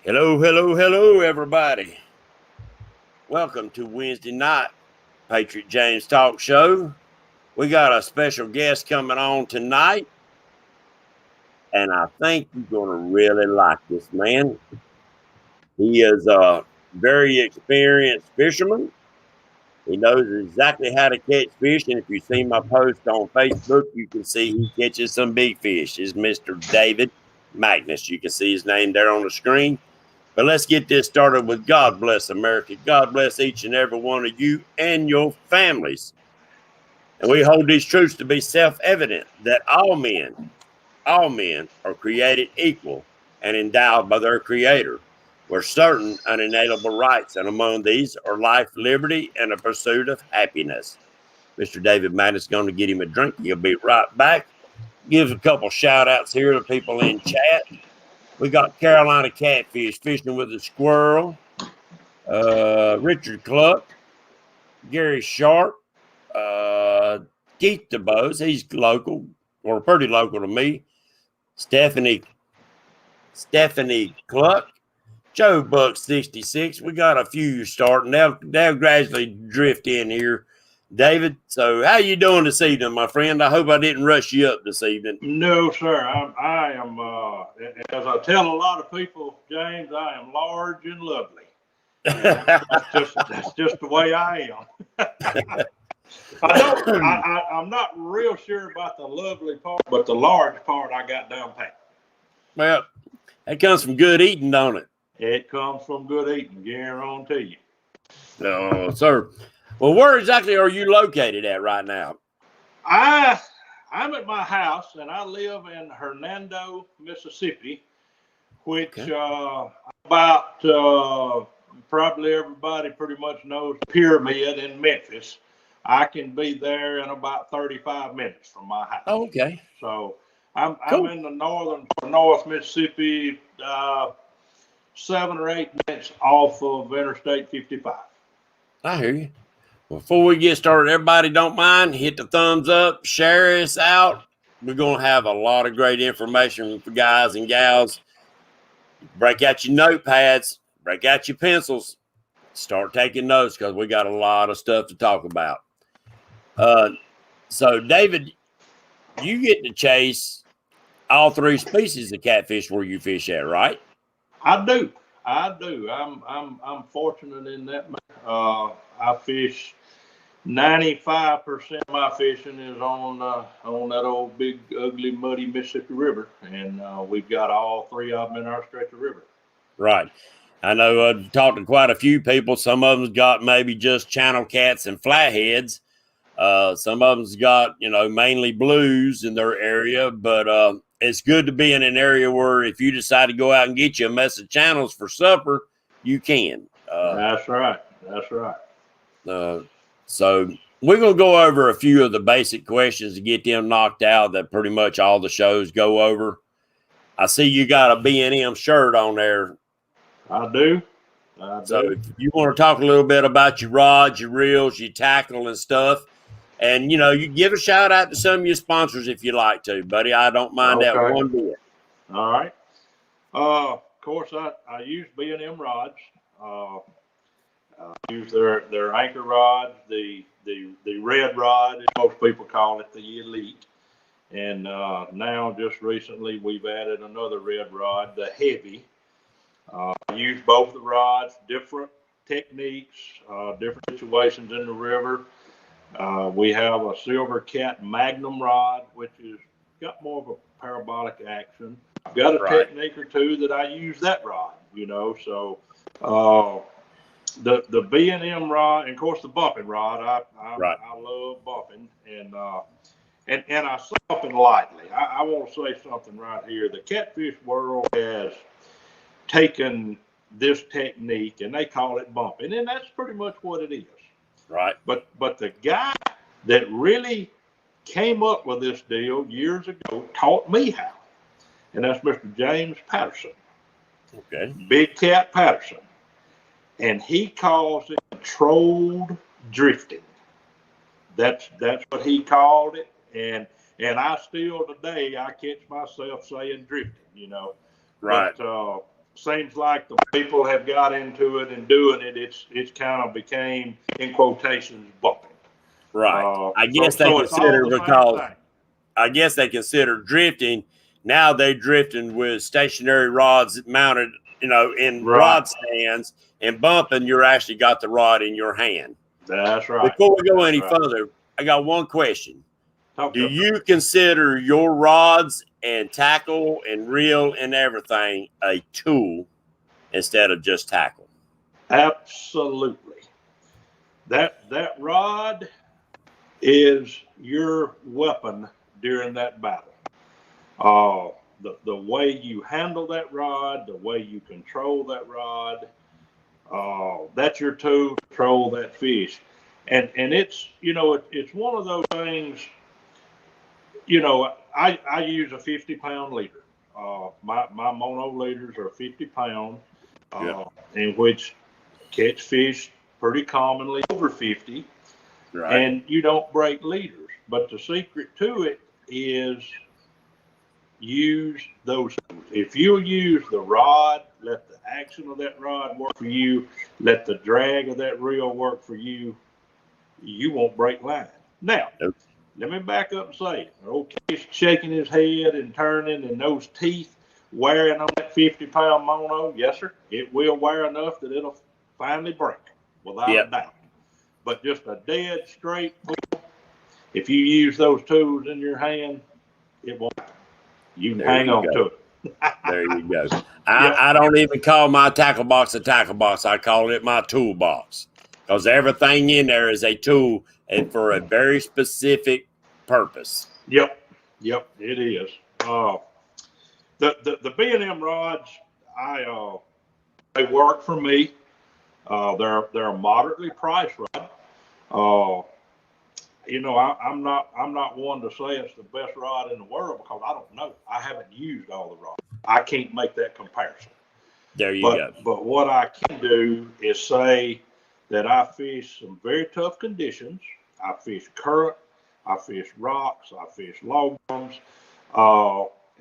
Hello, hello, hello, everybody. Welcome to Wednesday night Patriot James Talk Show. We got a special guest coming on tonight, and I think you're going to really like this man. He is a very experienced fisherman. He knows exactly how to catch fish, and if you see my post on Facebook, you can see he catches some big fish. It's Mr. David Magnus. You can see his name there on the screen. But let's get this started with God bless America. God bless each and every one of you and your families. And we hold these truths to be self-evident that all men are created equal and endowed by their Creator with certain unalienable rights. And among these are life, liberty, and a pursuit of happiness. Mr. David Madden is going to get him a drink. He'll be right back. Gives a couple shout outs here to people in chat. We got Carolina Catfish fishing with a squirrel. Richard Cluck, Gary Sharp, Keith DeBose, he's local, or pretty local to me. Stephanie Cluck, Joe Buck 66. We got a few starting. They'll gradually drift in here. David, so how you doing this evening, my friend? I hope I didn't rush you up this evening. No, sir. I am, as I tell a lot of people, James, I am large and lovely. That's just the way I am. I'm not real sure about the lovely part, but the large part I got down pat. Well, that comes from good eating, don't it? It comes from good eating, guarantee you. No, sir. Well, where exactly are you located at right now? I'm at my house, and I live in Hernando, Mississippi, which about probably everybody pretty much knows Pyramid in Memphis. I can be there in about 35 minutes from my house. Oh, okay. So I'm in the North Mississippi, 7 or 8 minutes off of Interstate 55. I hear you. Before we get started, everybody don't mind, hit the thumbs up, share us out. We're going to have a lot of great information for guys and gals. Break out your notepads, break out your pencils, start taking notes because we got a lot of stuff to talk about. So, David, you get to chase all 3 species of catfish where you fish at, right? I do. I'm fortunate in that. I fish 95% of my fishing is on that old big ugly muddy Mississippi River, and we've got all 3 of them in our stretch of river. Right. I know I've talked to quite a few people. Some of them's got maybe just channel cats and flatheads. Some of them's got, mainly blues in their area, but it's good to be in an area where if you decide to go out and get you a mess of channels for supper, you can. That's right. So we're going to go over a few of the basic questions to get them knocked out that pretty much all the shows go over. I see you got a B&M shirt on there. I do. So if you want to talk a little bit about your rods, your reels, your tackle and stuff, and, you give a shout out to some of your sponsors if you like to, buddy. I don't mind that one bit. All right. Of course, I use B&M rods. I use their anchor rods, the red rod, as most people call it, the Elite. And now, just recently, we've added another red rod, the Heavy. I use both the rods, different techniques, different situations in the river. We have a Silver Cat Magnum rod, which is got more of a parabolic action. I've got a technique or two that I use that rod, so the B&M rod, and of course the bumping rod, I love bumping, and I soften lightly. I want to say something right here. The catfish world has taken this technique and they call it bumping, and that's pretty much what it is. Right. But the guy that really came up with this deal years ago taught me how, and that's Mr. James Patterson. Okay. Big Cat Patterson. And he calls it controlled drifting. That's what he called it. And I still today, I catch myself saying drifting, Right. But seems like the people have got into it and doing it. It's kind of became, in quotations, bumping. Right. I guess So it's all the same thing. I guess they consider drifting. Now they're drifting with stationary rods mounted, in Right. rod stands, and bumping. You're actually got the rod in your hand. That's right. Before we go any further, I got one question. Do Okay. you consider your rods and tackle and reel and everything a tool instead of just tackle? Absolutely. That rod is your weapon during that battle. The way you handle that rod, the way you control that rod, that's your tool to control that fish. And it's, it's one of those things, I use a 50-pound leader. My mono leaders are 50 pounds, in which catch fish pretty commonly over 50. Right. And you don't break leaders. But the secret to it is use those tools. If you use the rod, let the action of that rod work for you, let the drag of that reel work for you, you won't break line. Now, let me back up and say, okay, shaking his head and turning and those teeth wearing on that 50-pound mono, yes, sir, it will wear enough that it'll finally break, without a doubt. But just a dead straight pull, if you use those tools in your hand, it won't. You can hang on to it. There you go. I don't even call my tackle box a tackle box. I call it my toolbox, because everything in there is a tool and for a very specific purpose. Yep, it is. The B&M rods, they work for me. They're a moderately priced rod. I'm not one to say it's the best rod in the world, because I don't know. I haven't used all the rods. I can't make that comparison. There you go. But what I can do is say that I fish some very tough conditions. I fish current, I fish rocks, I fish log bottoms,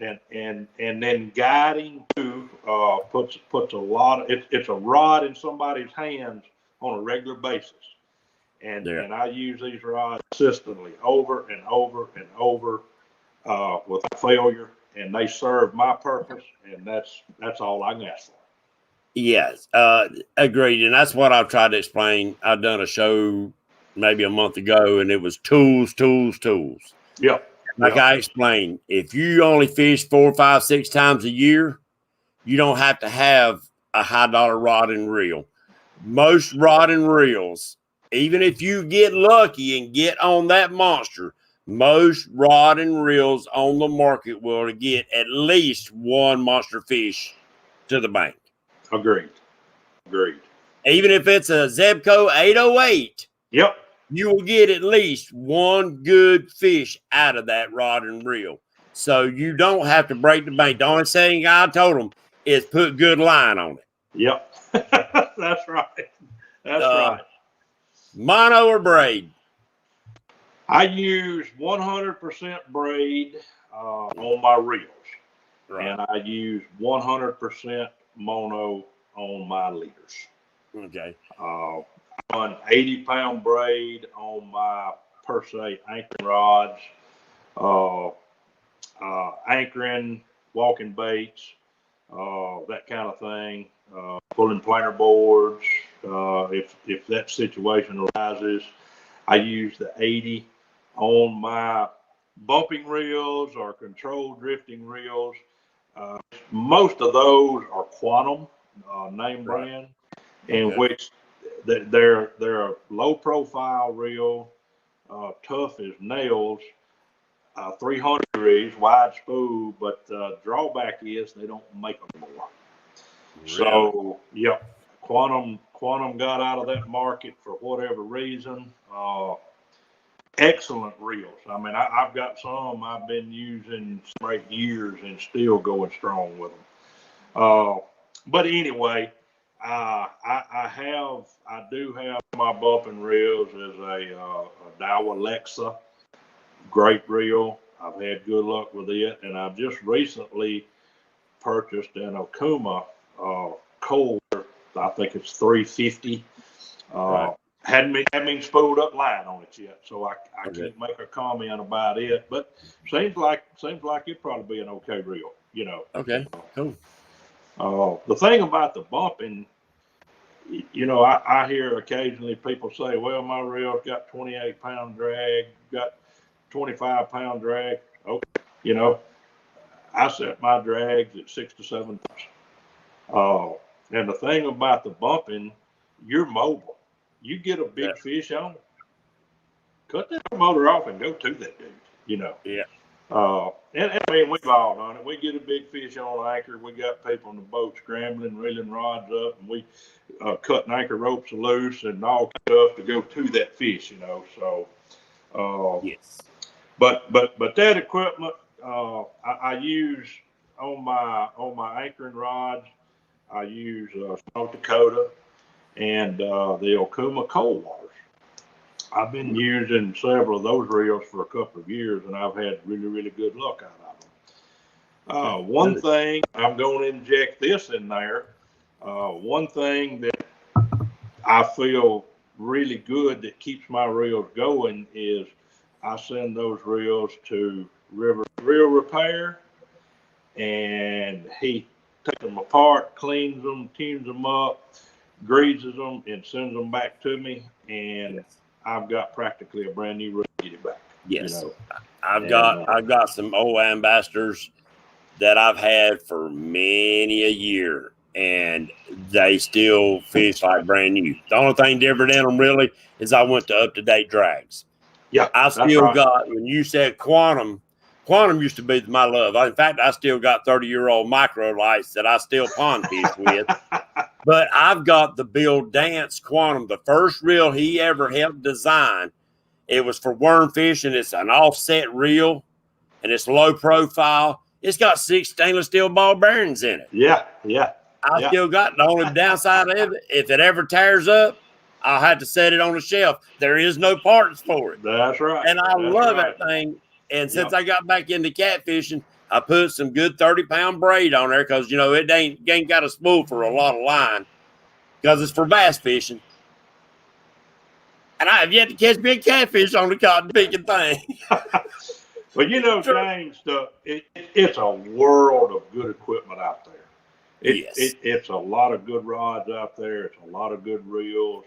and then guiding to puts a lot of it's a rod in somebody's hands on a regular basis. And I use these rods consistently over and over and over without failure, and they serve my purpose, and that's all I can ask for. Yes, agreed, and that's what I've tried to explain. I've done a show maybe a month ago, and it was tools. Yep. Like I explained, if you only fish 4, 5, 6 times a year, you don't have to have a high-dollar rod and reel. Most rod and reels, even if you get lucky and get on that monster, most rod and reels on the market will get at least one monster fish to the bank. Agreed. Even if it's a Zebco 808, yep, you will get at least one good fish out of that rod and reel. So you don't have to break the bank. The only thing I told them is put good line on it. Yep. That's right. That's right. Mono or braid? I use 100% braid on my reels. Right. And I use 100% mono on my leaders. Okay. I run 80-pound braid on my per se anchoring rods, anchoring, walking baits, that kind of thing. Pulling planer boards. If that situation arises, I use the 80 on my bumping reels or controlled drifting reels. Most of those are Quantum name brand, in which they're a low profile reel, tough as nails, 300 degrees wide spool, but drawback is they don't make them more. Really? So Quantum got out of that market for whatever reason. Excellent reels. I mean, I've got some I've been using for 8 years and still going strong with them. But anyway, I do have my bumping reels as a Daiwa Lexa, great reel. I've had good luck with it, and I've just recently purchased an Okuma Kohler, I think it's 350. Right. Hadn't been spooled up line on it yet, so I Okay. can't make a comment about it. But seems like it'd probably be an okay reel, you know. Okay. Cool. The thing about the bumping, you know, I hear occasionally people say, well, my reel's got 28-pound drag, got 25-pound drag. Okay, you know, I set my drags at 6 to 7 pounds. And the thing about the bumping, you're mobile. You get a big fish on, cut that motor off and go to that dude, you know. Yeah. And I mean, we've all done it. We get a big fish on anchor. We got people on the boat scrambling, reeling rods up, and we cutting anchor ropes loose and all stuff to go to that fish, you know. So, Yes. but that equipment I use on my anchoring rods. I use North Dakota and the Okuma cold waters. I've been using several of those reels for a couple of years, and I've had really, really good luck out of them. One thing, I'm going to inject this in there. One thing that I feel really good that keeps my reels going is I send those reels to River Reel Repair, and he takes them apart, cleans them, tunes them up, greases them, and sends them back to me. And I've got practically a brand new reel to get it back. Yes. You know? I've got some old ambassadors that I've had for many a year, and they still fish like brand new. The only thing different in them really is I went to up-to-date drags. Yeah, I still got, when you said Quantum used to be my love. In fact, I still got 30-year-old micro lights that I still pond fish with. But I've got the Bill Dance Quantum, the first reel he ever helped design. It was for worm fishing. It's an offset reel, and it's low profile. It's got 6 stainless steel ball bearings in it. Yeah. I still got, the only downside of it, if it ever tears up, I'll have to set it on the shelf. There is no parts for it. That's right. And I love that thing. And since I got back into catfishing, I put some good 30-pound braid on there because, you know, it ain't got a spool for a lot of line because it's for bass fishing. And I have yet to catch big catfish on the cotton picking thing. Well, you know, James, it's a world of good equipment out there. It's a lot of good rods out there. It's a lot of good reels.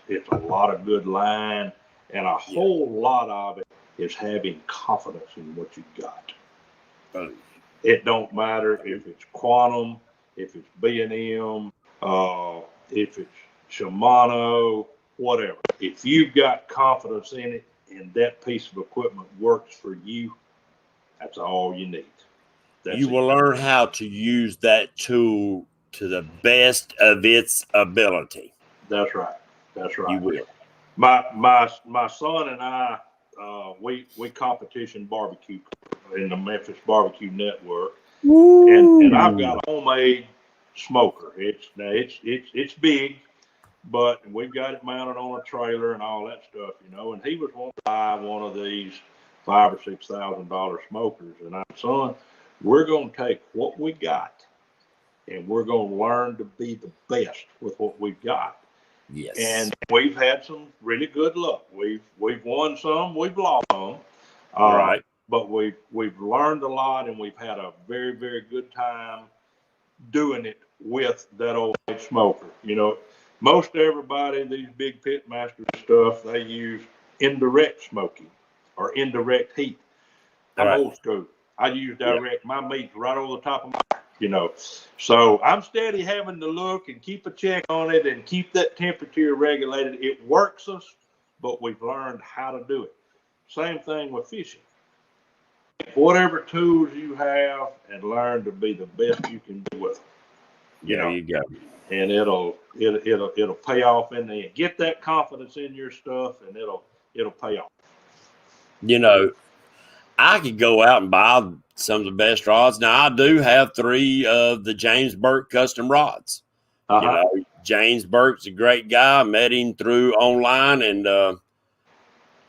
It's a lot of good line. And a whole lot of it is having confidence in what you've got. It don't matter if it's Quantum, if it's B&M, if it's Shimano, whatever. If you've got confidence in it and that piece of equipment works for you, that's all you need. You will learn how to use that tool to the best of its ability. That's right. That's right. You will. My son and I, we competition barbecue in the Memphis Barbecue Network, and I've got a homemade smoker. It's big, but we've got it mounted on a trailer and all that stuff, you know. And he was wanting to buy one of these $5,000 or $6,000 smokers, and I said, son, we're going to take what we got, and we're going to learn to be the best with what we've got. Yes. And we've had some really good luck. We've won some, we've lost some. Right. But we've learned a lot, and we've had a very, very good time doing it with that old smoker. You know, most everybody, these big pit master stuff, they use indirect smoking or indirect heat. I'm old school. I use direct. My meat's right over the top of my, you know. So I'm steady having to look and keep a check on it and keep that temperature regulated. It works us, but we've learned how to do it. Same thing with fishing. Whatever tools you have, and learn to be the best you can do with them. There you go. And it'll pay off in the end. Get that confidence in your stuff, and it'll pay off. You know, I could go out and buy some of the best rods. Now, I do have 3 of the James Burke custom rods. You know, James Burke's a great guy. I met him through online, and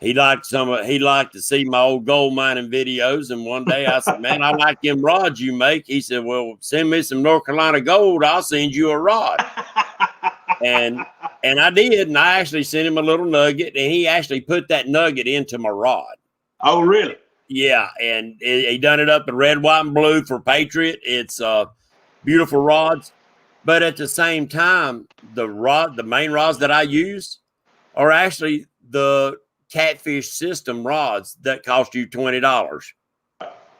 He liked to see my old gold mining videos. And one day I said, man, I like them rods you make. He said, well, send me some North Carolina gold. I'll send you a rod. And I did. And I actually sent him a little nugget, and he actually put that nugget into my rod. Oh, really? Yeah. And he done it up in red, white, and blue for Patriot. It's beautiful rods. But at the same time, the main rods that I use are actually the Catfish system rods that cost you $20.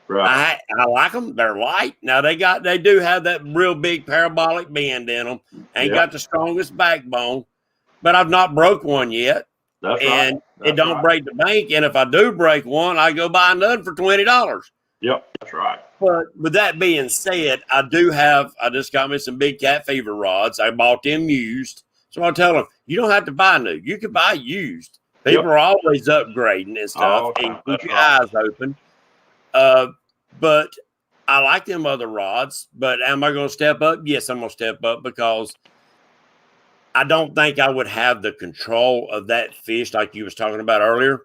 Right. I like them. They're light. Now they do have that real big parabolic bend in them. Ain't got the strongest backbone, but I've not broke one yet. That's and right. That's it don't break the bank. And if I do break one, I go buy another for $20. Yep, that's right. But with that being said, I just got me some big cat fever rods. I bought them used. So I tell them, you don't have to buy new. You can buy used. People are always upgrading and stuff. And keep your eyes open. But I like them other rods. But am I going to step up? Yes, I'm going to step up, because I don't think I would have the control of that fish like you was talking about earlier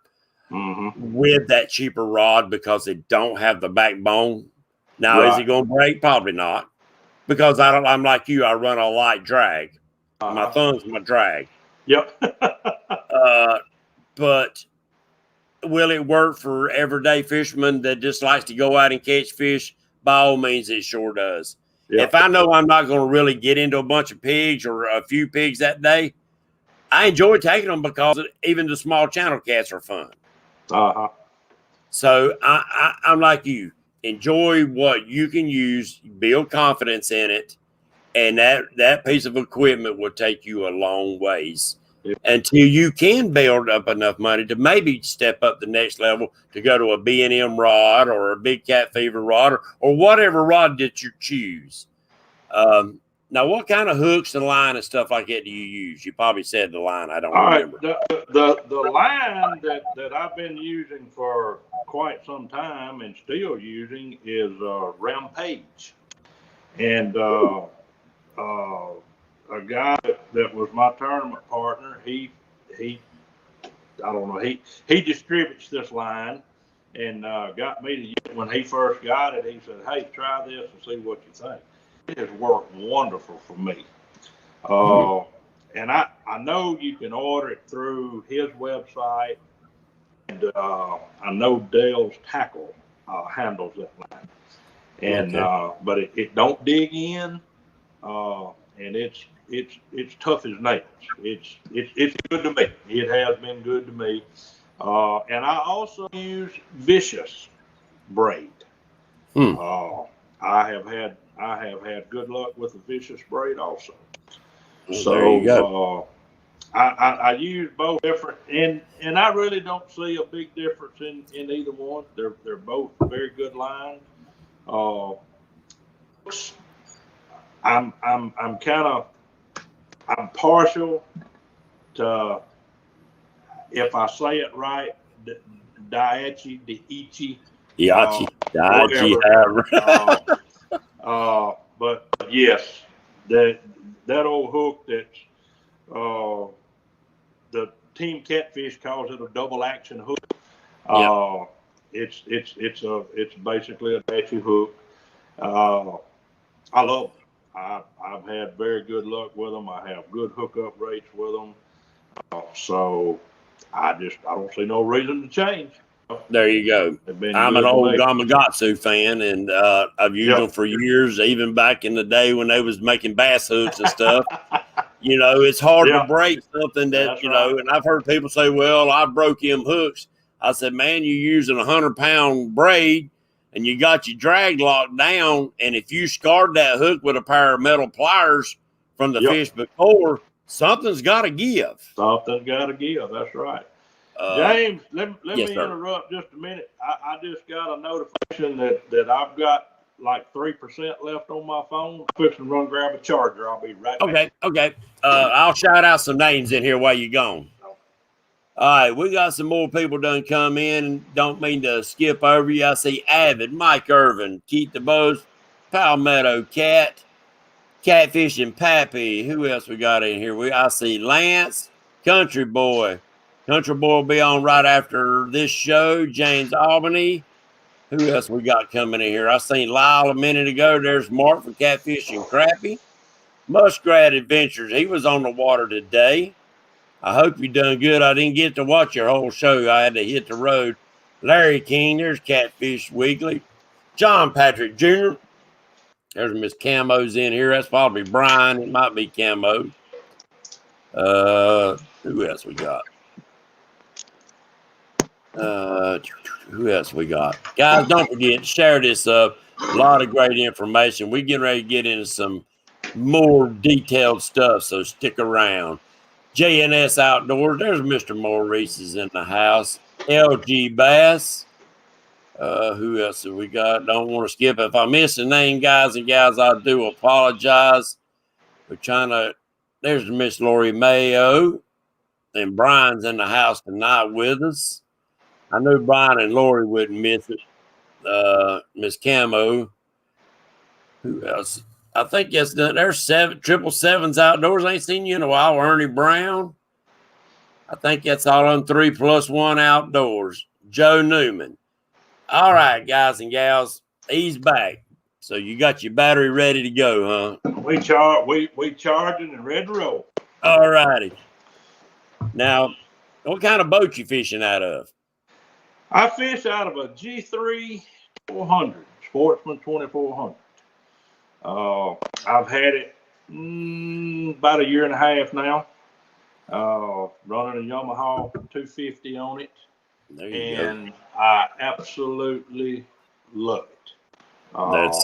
with that cheaper rod, because they don't have the backbone. Now, is it going to break? Probably not, because I'm like you. I run a light drag. My thumb's my drag. Yep. But will it work for everyday fishermen that just likes to go out and catch fish? By all means, it sure does. Yep. If I know I'm not going to really get into a bunch of pigs or a few pigs that day, I enjoy taking them, because even the small channel cats are fun. So I'm like you. Enjoy what you can use, build confidence in it, and that piece of equipment will take you a long ways until you can build up enough money to maybe step up the next level to go to a B&M rod or a big cat fever rod or whatever rod that you choose. Now, what kind of hooks and line and stuff like that do you use? You probably said the line. I don't remember. The line that I've been using for quite some time and still using is Rampage. And a guy that was my tournament partner, he distributes this line, and got me to use it. When he first got it, he said, hey, try this and see what you think. It has worked wonderful for me. And I know you can order it through his website, and I know Dale's Tackle handles that line. And but it don't dig in, and it's tough as nails. It's good to me. It has been good to me. And I also use Vicious braid. I have had good luck with the Vicious braid also. So there you go. I use both different, and I really don't see a big difference in either one. They're both very good lines. I'm partial to, if I say it right, Daiichi. But yes, that old hook that's the Team Catfish calls it a double action hook. It's basically a Daiichi hook. I love them. I've had very good luck with them. I have good hookup rates with them. So I don't see no reason to change. There you go. I'm an old Gamakatsu fan, and I've used them for years, even back in the day when they was making bass hooks and stuff. You know, it's hard to break something that, and I've heard people say, well, I broke them hooks. I said, man, you're using a 100-pound braid, and you got your drag locked down, and if you scarred that hook with a pair of metal pliers from the fish before, something's got to give. Something's got to give. That's right. James, let me interrupt just a minute. I just got a notification that I've got like 3% left on my phone. I'm fixing to run grab a charger. I'll be right back. Okay. I'll shout out some names in here while you're gone. All right, we got some more people done come in. Don't mean to skip over you. I see Avid, Mike Irvin, Keith DeBose, Palmetto Cat, Catfishing Pappy. Who else we got in here? I see Lance, Country Boy, Country Boy will be on right after this show. James Albany. Who else we got coming in here? I seen Lyle a minute ago. There's Mark for Catfishing Crappie. Muskrat Adventures. He was on the water today. I hope you done good. I didn't get to watch your whole show. I had to hit the road. Larry King. There's Catfish Weekly. John Patrick Jr. There's Miss Camo's in here. That's probably Brian. It might be Camo. Who else we got? Who else we got? Guys, don't forget, share this up. A lot of great information. We're getting ready to get into some more detailed stuff, so stick around. JNS Outdoors. There's Mr. Maurice is in the house. LG Bass. Who else have we got? Don't want to skip. If I miss a name, guys and gals, I do apologize. We're trying to. There's Miss Lori Mayo. And Brian's in the house tonight with us. I knew Brian and Lori wouldn't miss it. Miss Camo. Who else? I think yes, there's 777s Outdoors. I ain't seen you in a while. Ernie Brown. I think that's all on 3+1 Outdoors. Joe Newman. All right, guys and gals, he's back. So you got your battery ready to go, huh? We charging and ready to roll. All righty. Now, what kind of boat you fishing out of? I fish out of a G3 400, Sportsman 2400. I've had it about a year and a half now. Running a Yamaha 250 on it. There you go. I absolutely love it.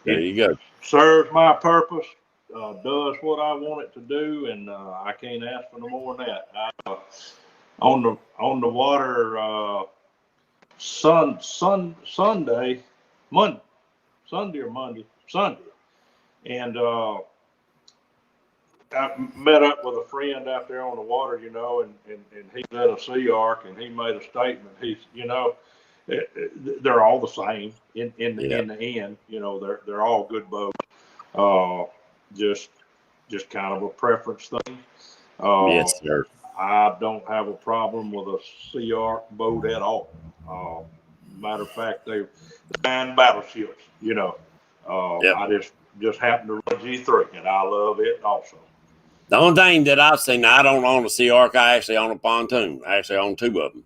There you go. Serves my purpose, does what I want it to do, and I can't ask for no more than that. On the water Sunday or Monday, and I met up with a friend out there on the water, you know, and he led a sea arc, and he made a statement. He's, you know, they're all the same in the end. You know, they're all good boats. Just kind of a preference thing. Yes, sir. I don't have a problem with a sea arc boat at all. Matter of fact, they're fine battleships. You know, I just happen to run G3, and I love it also. The only thing that I've seen, I don't own a Sea Arc. I actually own a pontoon. I actually own two of them.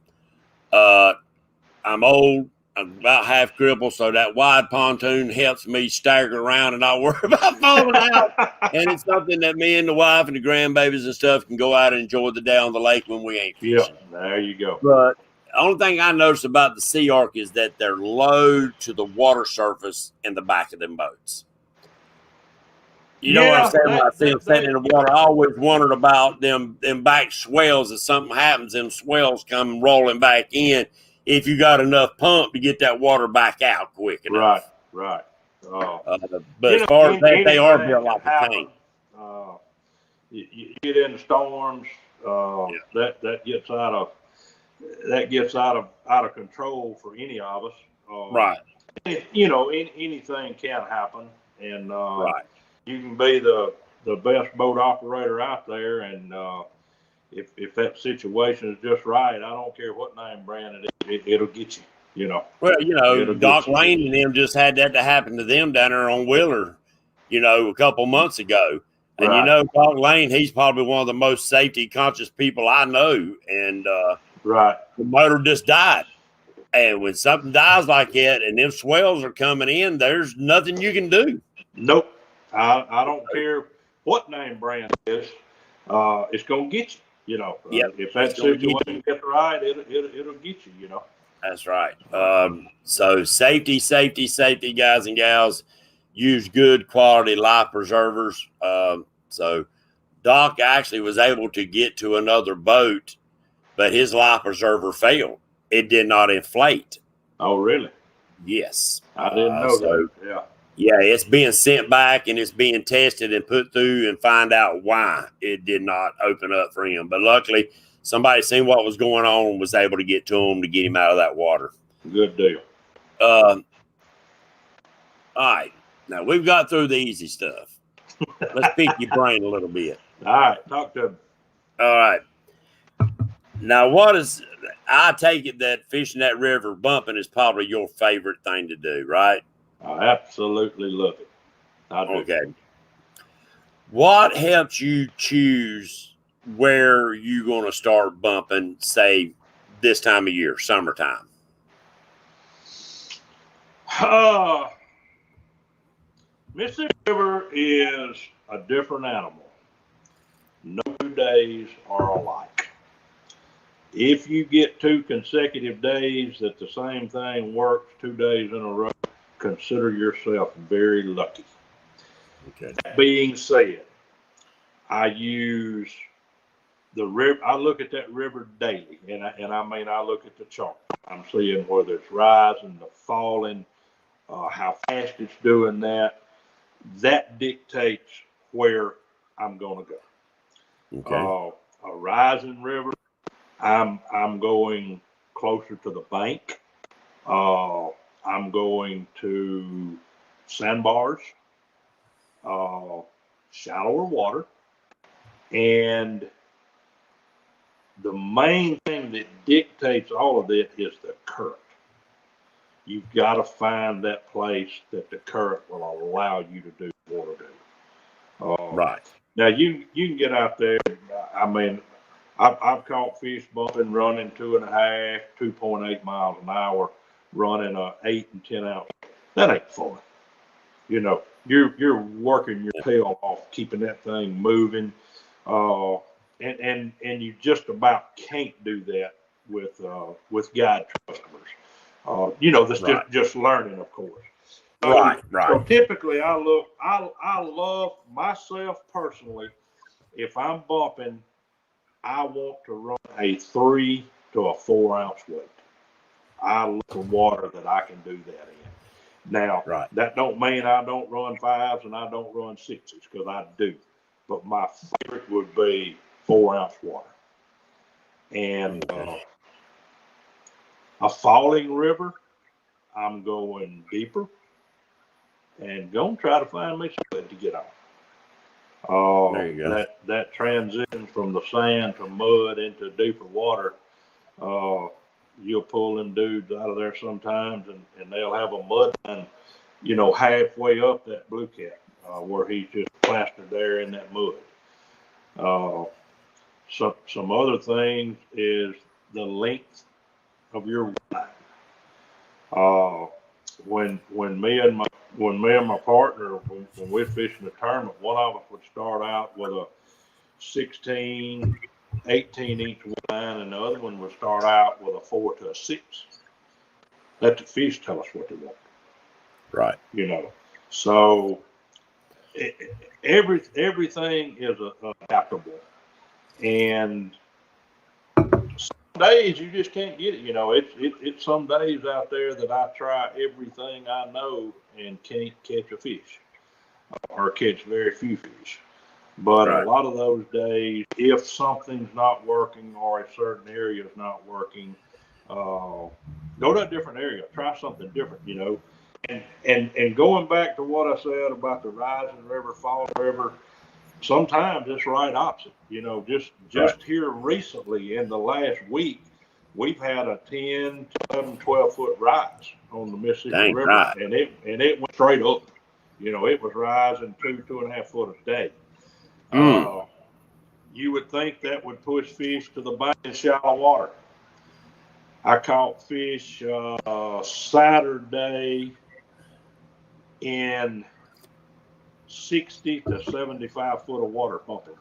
I'm old. I'm about half crippled, so that wide pontoon helps me stagger around and not worry about falling out. And it's something that me and the wife and the grandbabies and stuff can go out and enjoy the day on the lake when we ain't fishing. Yeah, there you go. But the only thing I noticed about the Sea Arc is that they're low to the water surface in the back of them boats. You know what I'm saying? When I see them sitting in the water, I always wondered about them back swells. If something happens, them swells come rolling back in. If you got enough pump to get that water back out quick enough. Right. But as far as that, they are built like a tank. You get into storms, that gets out of control for any of us. Right. You know, anything can happen, and right. You can be the best boat operator out there, and if that situation is just right, I don't care what name brand it'll get you. You know. Well, you know, Doc Lane and them just had that to happen to them down there on Wheeler, you know, a couple months ago. And you know, Doc Lane, he's probably one of the most safety conscious people I know. And the motor just died. And when something dies like that and them swells are coming in, there's nothing you can do. Nope. I don't care what name brand it is. It's gonna get you. You know, if that situation gets right, it'll get you. You know. That's right. So safety, guys and gals. Use good quality life preservers. So Doc actually was able to get to another boat, but his life preserver failed. It did not inflate. Oh, really? Yes. I didn't know that. Yeah. Yeah, it's being sent back and it's being tested and put through and find out why it did not open up for him. But luckily, somebody seen what was going on and was able to get to him to get him out of that water. Good deal. All right. Now, we've got through the easy stuff. Let's pick your brain a little bit. All right. Talk to me. All right. Now, I take it that fishing that river bumping is probably your favorite thing to do, right? I absolutely love it. I do. Okay. What helps you choose where you're going to start bumping, say, this time of year, summertime? Mississippi River is a different animal. No 2 days are alike. If you get 2 consecutive days that the same thing works 2 days in a row, consider yourself very lucky. Okay. That being said, I use the river. I look at that river daily, and I look at the chart. I'm seeing whether it's rising, the falling, how fast it's doing that. That dictates where I'm going to go. Okay. A rising river, I'm going closer to the bank. I'm going to sandbars, shallower water, and the main thing that dictates all of it is the current. You've got to find that place that the current will allow you to do what you want to do. Right. Now you can get out there. I mean, I've caught fish bumping, running 2.5, 2.8 miles an hour, running a 8 and 10 ounce. That ain't fun. You know, you're working your tail off, keeping that thing moving. And you just about can't do that with guide customers. That's Right. just learning, of course. Right. So typically, I love myself personally. If I'm bumping, I want to run a 3 to a 4 ounce weight. I look for water that I can do that in. Now, Right. that don't mean I don't run 5s and I don't run 6s, because I do. But my favorite would be 4 ounce water. And a falling river, I'm going deeper and going to try to find me something to get on. There you go. That transition from the sand to mud into deeper water, you'll pull them dudes out of there sometimes, and they'll have a mud line, halfway up that blue cat, where he's just plastered there in that mud. Some other things is the length of your line. When me and my partner, when we're fishing a tournament, one of us would start out with a 16, 18 inch line, and the other one would start out with a 4 to a 6. Let the fish tell us what they want. Right. So everything is adaptable, and some days you just can't get it. It's some days out there that I try everything I know and can't catch a fish, or catch very few fish. But Right. a lot of those days, if something's not working or a certain area is not working, go to a different area, try something different, And going back to what I said about the rising river, falling river, sometimes it's right opposite. Just Right. here recently in the last week, we've had a 10, 11, 12-foot rise on the Mississippi Dang River, right. and it went straight up. It was rising 2.5 foot a day. You would think that would push fish to the bank in shallow water. I caught fish Saturday in 60 to 75 foot of water pumping.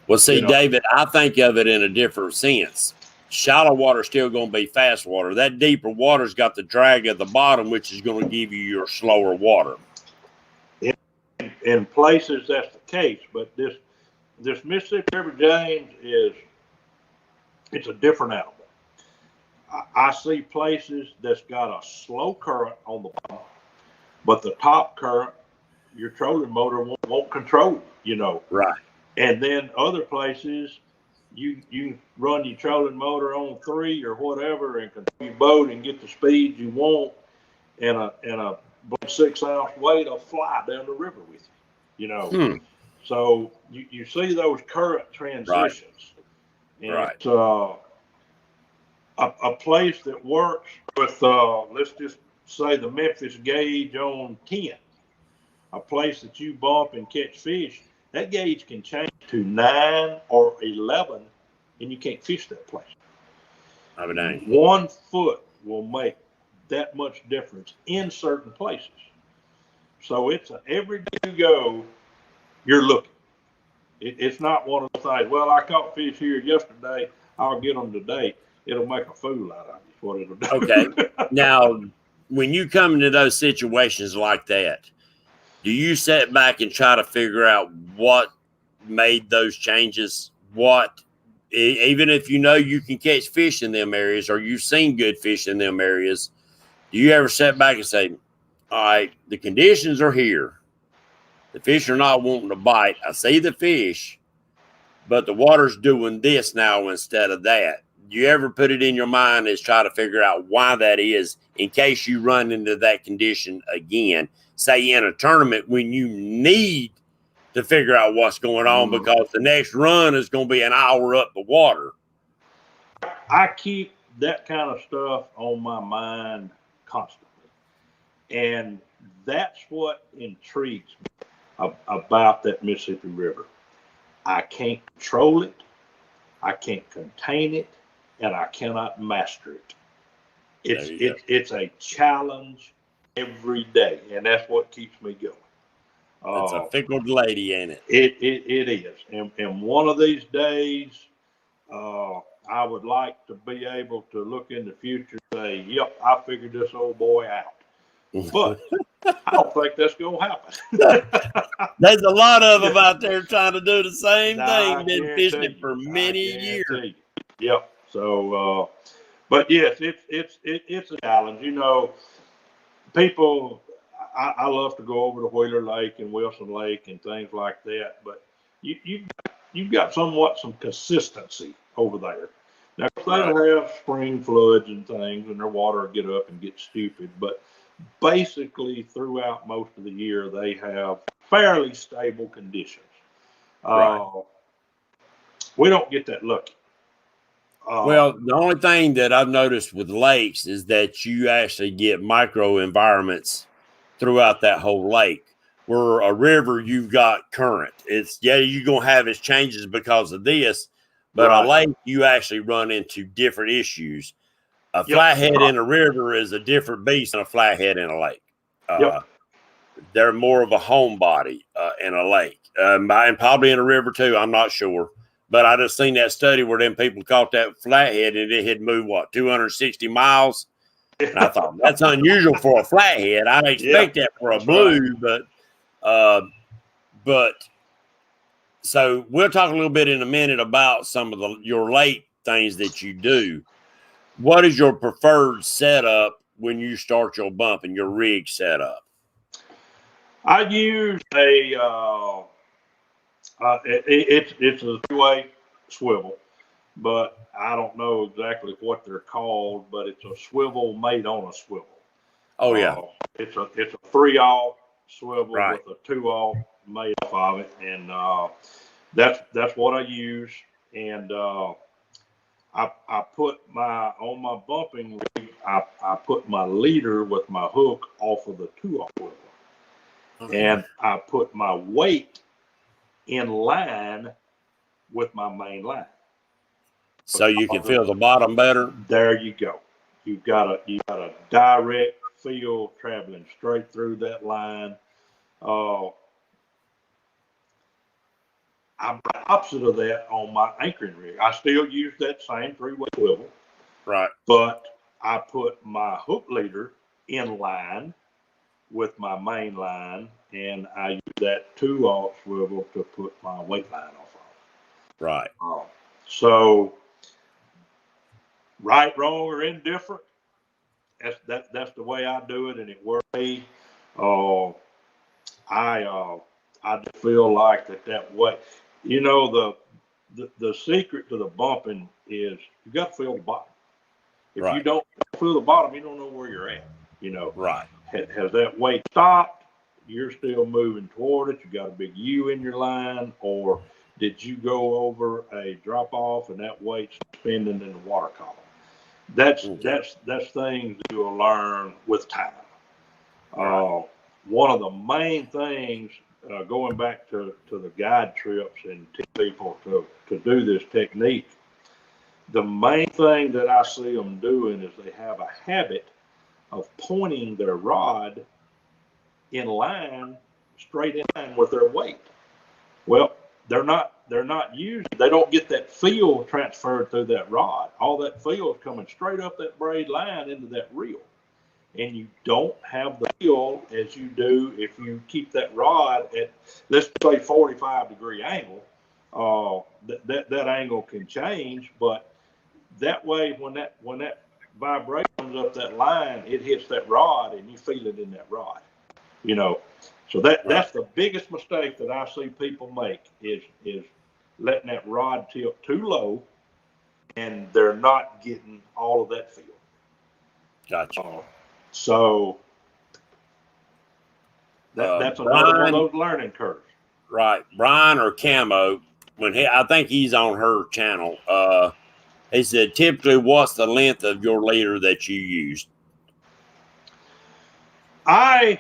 Well, see, David, I think of it in a different sense. Shallow water is still going to be fast water. That deeper water's got the drag at the bottom, which is going to give you your slower water. In places, that's the case, but this Mississippi River, James, it's a different animal. I see places that's got a slow current on the bottom, but the top current, your trolling motor won't control, Right. And then other places, you run your trolling motor on 3 or whatever and control your boat and get the speed you want, and a 6 ounce weight will fly down the river with you, So you see those current transitions. And Right. it's a place that works with, let's just say the Memphis gauge on 10, a place that you bump and catch fish, that gauge can change to 9 or 11 and you can't fish that place. I mean, 1 foot will make that much difference in certain places. So it's every day you go, you're looking. It's not one of the things, well, I caught fish here yesterday, I'll get them today. It'll make a fool out of you, is what it'll do. okay. Now, when you come into those situations like that, do you sit back and try to figure out what made those changes? What, even if you know you can catch fish in them areas or you've seen good fish in them areas, do you ever sit back and say, all right, the conditions are here. The fish are not wanting to bite. I see the fish, but the water's doing this now instead of that. Do you ever put it in your mind as try to figure out why that is in case you run into that condition again, say in a tournament when you need to figure out what's going on because the next run is going to be an hour up the water? I keep that kind of stuff on my mind constantly. And that's what intrigues me about that Mississippi River. I can't control it, I can't contain it, and I cannot master it. It's a challenge every day, and that's what keeps me going. It's a fickle lady, ain't it? It is. And one of these days, I would like to be able to look in the future and say, yep, I figured this old boy out. But I don't think that's going to happen. There's a lot of them out there trying to do the same thing, been fishing it for many years. Yep. So, but yes, it's a challenge. You know, people, I love to go over to Wheeler Lake and Wilson Lake and things like that, but you've got somewhat some consistency over there. Now, they'll have spring floods and things, and their water will get up and get stupid, but basically throughout most of the year, they have fairly stable conditions. We don't get that lucky. Well, the only thing that I've noticed with lakes is that you actually get micro environments throughout that whole lake. Where a river, you've got current. It's, yeah, you're going to have its changes because of this, but a lake, you actually run into different issues. A flathead in a river is a different beast than a flathead in a lake. They're more of a homebody in a lake, and probably in a river too. I'm not sure. But I just seen that study where them people caught that flathead and it had moved, 260 miles? And I thought, that's unusual for a flathead. I'd expect that for a blue, but so we'll talk a little bit in a minute about some of your lake things that you do. What is your preferred setup when you start your bump and your rig setup? I use it's a three-way swivel, but I don't know exactly what they're called, but it's a swivel made on a swivel. Oh yeah. It's a 3-aught swivel with a 2-aught made off of it, and that's what I use. And I put on my bumping rig, I put my leader with my hook off of the 2-aught swivel. And I put my weight in line with my main line. So you can feel the bottom better? There you go. You've got a direct feel traveling straight through that line. I'm the opposite of that on my anchoring rig. I still use that same 3-way swivel. Right. But I put my hook leader in line with my main line, and I use that 2-aught swivel to put my weight line off of. Right. So, right, wrong, or indifferent, that's the way I do it, and it works. I just feel like that way. You know, the secret to the bumping is you got to feel the bottom. If you don't feel the bottom, you don't know where you're at. You know, has that weight stopped? You're still moving toward it. You got a big U in your line, or did you go over a drop off and that weight's suspended in the water column? That's things you'll learn with time. Right. One of the main things, going back to the guide trips and teach people to do this technique, the main thing that I see them doing is they have a habit of pointing their rod in line, straight in line with their weight. Well, they're not using, they don't get that feel transferred through that rod. All that feel is coming straight up that braid line into that reel. And you don't have the feel as you do if you keep that rod at, let's say, 45-degree angle. That angle can change, but that way when that vibration comes up that line, it hits that rod and you feel it in that rod. So that's the biggest mistake that I see people make is letting that rod tip too low, and they're not getting all of that feel. Gotcha. So that's another one of those learning curves. Right. Brian or Camo, I think he's on her channel. He said, typically, what's the length of your leader that you use? I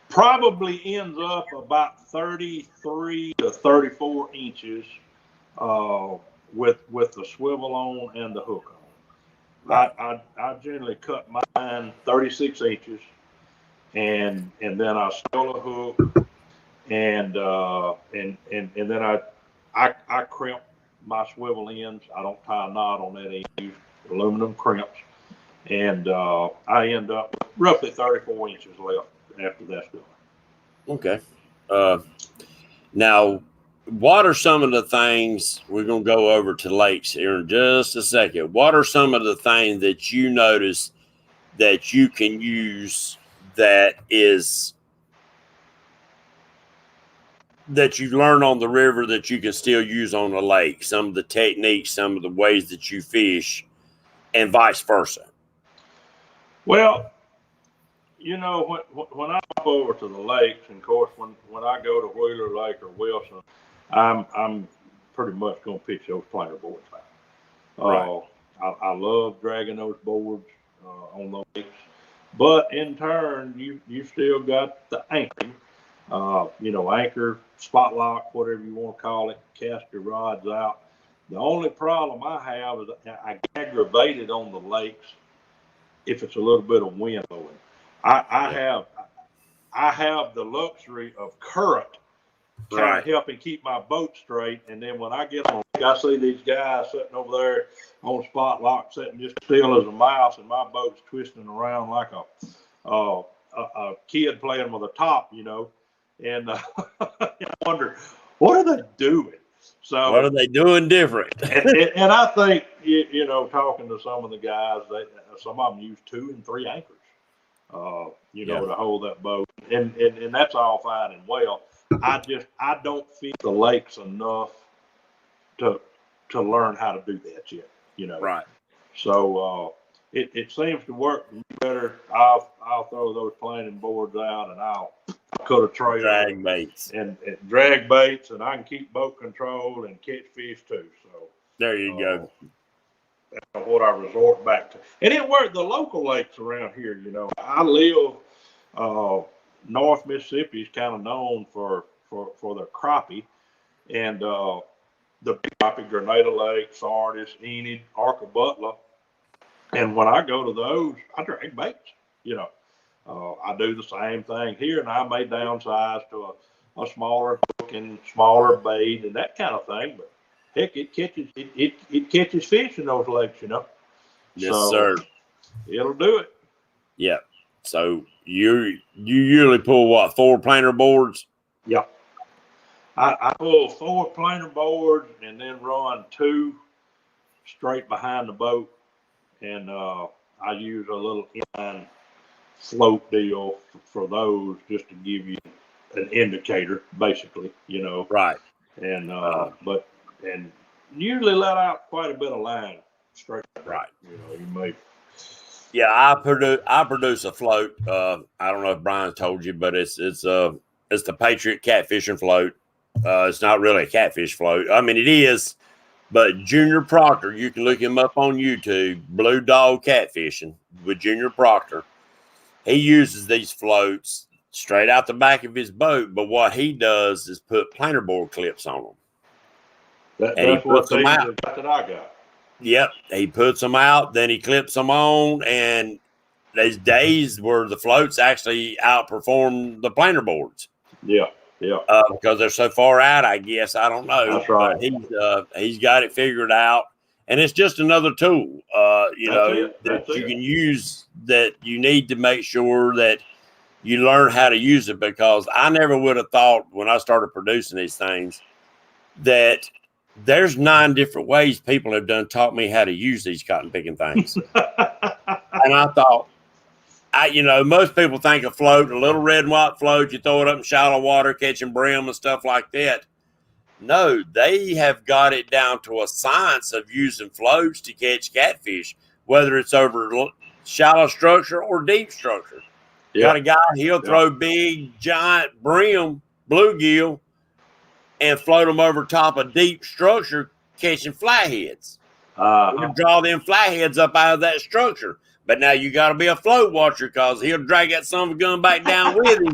probably ends up about 33 to 34 inches with the swivel on and the hook on. Right. I generally cut mine 36 inches, and then I still a hook, and then I crimp my swivel ends. I don't tie a knot on that end. I use aluminum crimps, and I end up with roughly 34 inches left after that's done. Okay. Now, what are some of the things, we're going to go over to lakes here in just a second. What are some of the things that you notice that you can use that you learn on the river that you can still use on the lake? Some of the techniques, some of the ways that you fish, and vice versa. Well, when I go over to the lakes, and of course, when I go to Wheeler Lake or Wilson, I'm pretty much going to pitch those planer boards out. Right. I love dragging those boards on the lakes, but in turn, you still got the anchoring. Anchor, spot lock, whatever you want to call it, cast your rods out. The only problem I have is I get aggravated on the lakes if it's a little bit of wind blowing. I have the luxury of current kind of helping keep my boat straight, and then when I get on, I see these guys sitting over there on spot lock, sitting just still as a mouse, and my boat's twisting around like a kid playing with a top, and I wonder, what are they doing? So what are they doing different? and I think, talking to some of the guys, some of them use 2 and 3 anchors, to hold that boat. And that's all fine and well. I don't feel the lakes enough to learn how to do that yet, Right. So it seems to work better. I'll throw those planing boards out, and I'll cut a trail, drag baits, and drag baits, and I can keep boat control and catch fish too. So there you go. That's what I resort back to, and it worked. The local lakes around here, I live North Mississippi is kind of known for their crappie, and the crappie, Grenada Lake, Sardis, Enid, Arca Butler. And when I go to those, I drag baits. I do the same thing here, and I may downsize to a smaller hook and smaller bait and that kind of thing. But heck, it catches fish in those lakes, Yes, sir. It'll do it. Yeah. So you usually pull what, 4 planer boards? Yeah. I pull 4 planer boards and then run 2 straight behind the boat, and I use a little inline float deal for those, just to give you an indicator, basically, Right. And and usually let out quite a bit of line straight. Right. You may. Yeah, I produce a float. I don't know if Brian told you, but it's It's the Patriot Catfishing float. It's not really a catfish float. I mean, it is, but Junior Proctor, you can look him up on YouTube, Blue Dog Catfishing with Junior Proctor. He uses these floats straight out the back of his boat, but what he does is put planer board clips on them. And he puts them out. That I got. Yep, he puts them out, then he clips them on, and there's days where the floats actually outperform the planer boards. Yeah, yeah. Because they're so far out, I guess. I don't know. That's right. But he's got it figured out, and it's just another tool, that you can use, that you need to make sure that you learn how to use it, because I never would have thought when I started producing these things that there's 9 different ways people have taught me how to use these cotton picking things. And I thought, most people think a float, a little red and white float, you throw it up in shallow water, catching brim and stuff like that. No, they have got it down to a science of using floats to catch catfish, whether it's over shallow structure or deep structure. Yep. Got a guy, he'll throw big, giant brim, bluegill, and float them over top of deep structure, catching flatheads. He'll draw them flatheads up out of that structure. But now you got to be a float watcher, because he'll drag that son of a gun back down with him.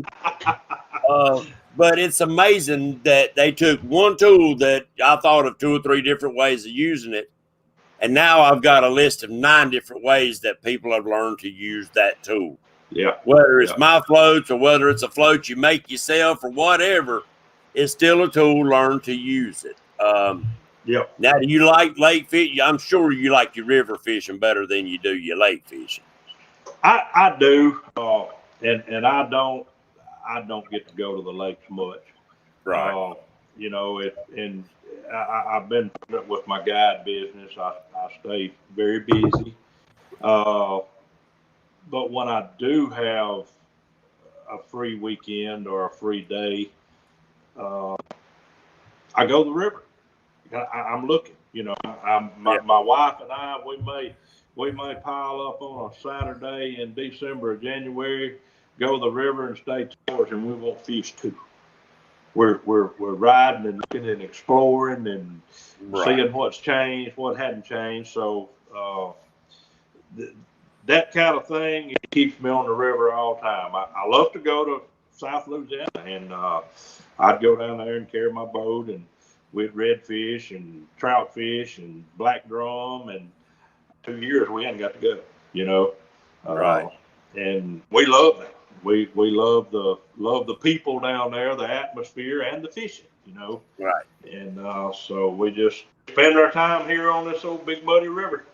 But it's amazing that they took one tool that I thought of 2 or 3 different ways of using it, and now I've got a list of 9 different ways that people have learned to use that tool. Yeah. Whether it's my floats or whether it's a float you make yourself or whatever, it's still a tool. Learn to use it. Now, do you like lake fishing? I'm sure you like your river fishing better than you do your lake fishing. I do, and I don't get to go to the lakes much. Right. I've been with my guide business. I stay very busy. But when I do have a free weekend or a free day, I go to the river. I'm looking, my wife and I, we may pile up on a Saturday in December or January, go to the river and stay 2 hours, and we won't fish too. We're riding and looking and exploring and seeing what's changed, what hadn't changed. So that kind of thing, it keeps me on the river all the time. I love to go to South Louisiana, and I'd go down there and carry my boat, and with redfish and trout fish and black drum, and 2 years we hadn't got to go, Right. And we love that. We love the people down there, the atmosphere, and the fishing, Right. And so we just spend our time here on this old big muddy river.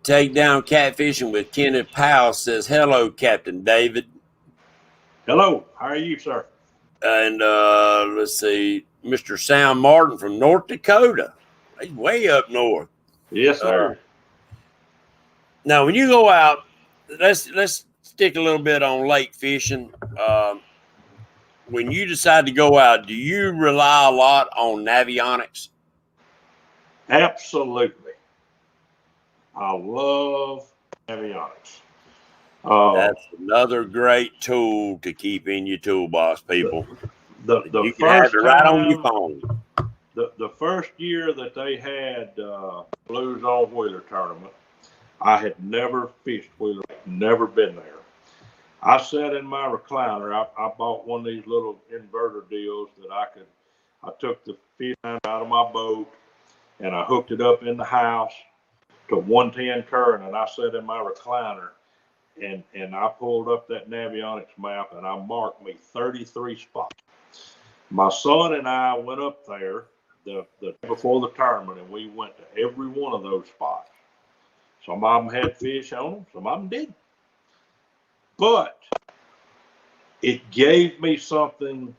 Take down catfishing with Kenneth Powell says, "Hello, Captain David." Hello, how are you, sir? And let's see, Mr. Sam Martin from North Dakota. He's way up north. Yes, sir. Now, when you go out, let's stick a little bit on lake fishing. When you decide to go out, do you rely a lot on navionics? Absolutely. I love navionics. That's another great tool to keep in your toolbox, people. The you can first have it right on your phone. The first year that they had Blues on Wheeler tournament, I had never fished Wheeler, never been there. I sat in my recliner. I bought one of these little inverter deals that I took the fish line out of my boat and I hooked it up in the house to 110 current, and I sat in my recliner and I pulled up that navionics map and I marked me 33 spots. My son and I went up there the before the tournament, and we went to every one of those spots. Some of them had fish on them, some of them didn't. But it gave me something.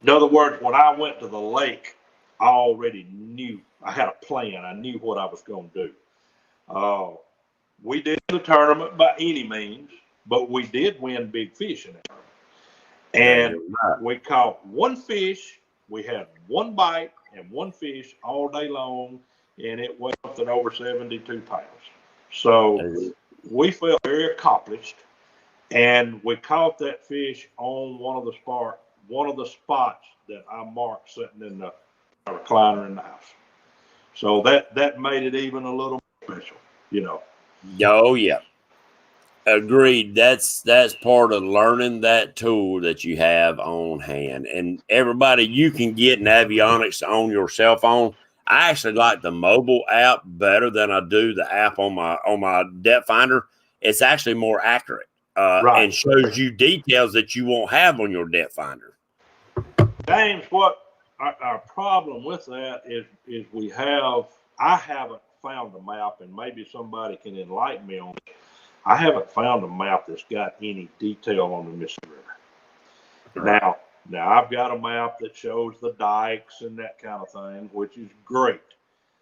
In other words, when I went to the lake, I already knew. I had a plan. I knew what I was going to do. We did the tournament by any means, but we did win big fish in it. And we caught one fish. We had one bite and one fish all day long, and it weighed over 72 pounds. So we felt very accomplished. And we caught that fish on one of the spots that I marked sitting in the recliner in the house. So that made it even a little more special, you know. Oh yeah. Agreed. That's part of learning that tool that you have on hand. And everybody, you can get Navionics on your cell phone. I actually like the mobile app better than I do the app on my depth finder. It's actually more accurate and shows you details that you won't have on your depth finder. James, what our problem with that is I haven't found a map, and maybe somebody can enlighten me on it. I haven't found a map that's got any detail on the Mississippi River. Right. Now I've got a map that shows the dikes and that kind of thing, which is great.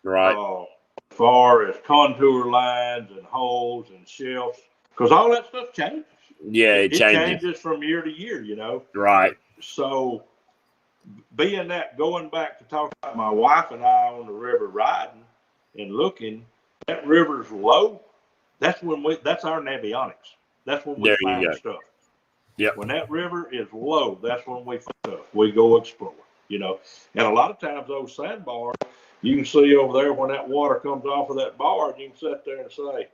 Right. As far as contour lines and holes and shelves, because all that stuff changes. Yeah, it changes from year to year, you know. Right. So, being that, going back to talk about my wife and I on the river riding and looking, that river's low. That's our Navionics. That's when we find stuff. Yep. When that river is low, that's when we find stuff. We go explore, you know. And a lot of times those sandbars, you can see over there when that water comes off of that bar, and you can sit there and say,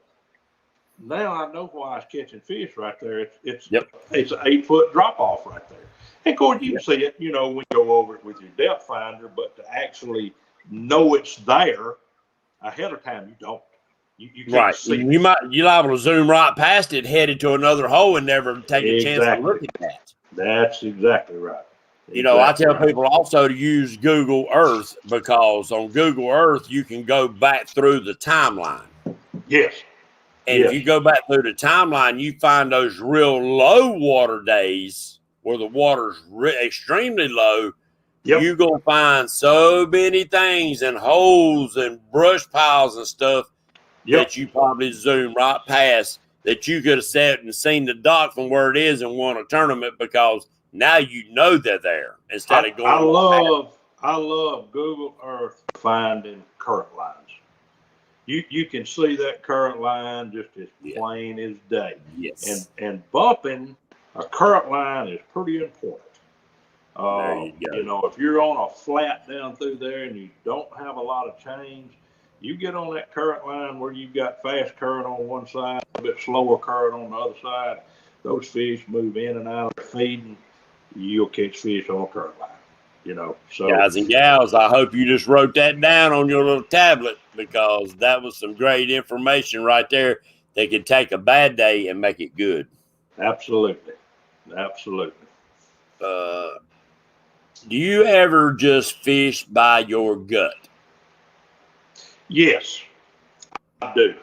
now I know why I was catching fish right there. It's an 8-foot drop off right there. And of course you can see it, you know, when you go over it with your depth finder, but to actually know it's there ahead of time, you don't. You can't see. You're liable to zoom right past it, headed to another hole, and never take a chance to look at that. That's exactly right. You know, I tell people also to use Google Earth, because on Google Earth you can go back through the timeline. Yes. And if you go back through the timeline, you find those real low water days where the water's extremely low. Yep. You're going to find so many things and holes and brush piles and stuff that you probably zoom right past, that you could have sat and seen the dock from where it is and won a tournament, because now you know they're there instead of going. I love Google Earth finding current lines. You can see that current line just as plain as day. Yes. And bumping a current line is pretty important. There you go. You know, if you're on a flat down through there and you don't have a lot of change, you get on that current line where you've got fast current on one side, a bit slower current on the other side. Those fish move in and out of their feeding. You'll catch fish on a current line. You know, so guys and gals, I hope you just wrote that down on your little tablet, because that was some great information right there that could take a bad day and make it good. Absolutely. Do you ever just fish by your gut? Yes, I do.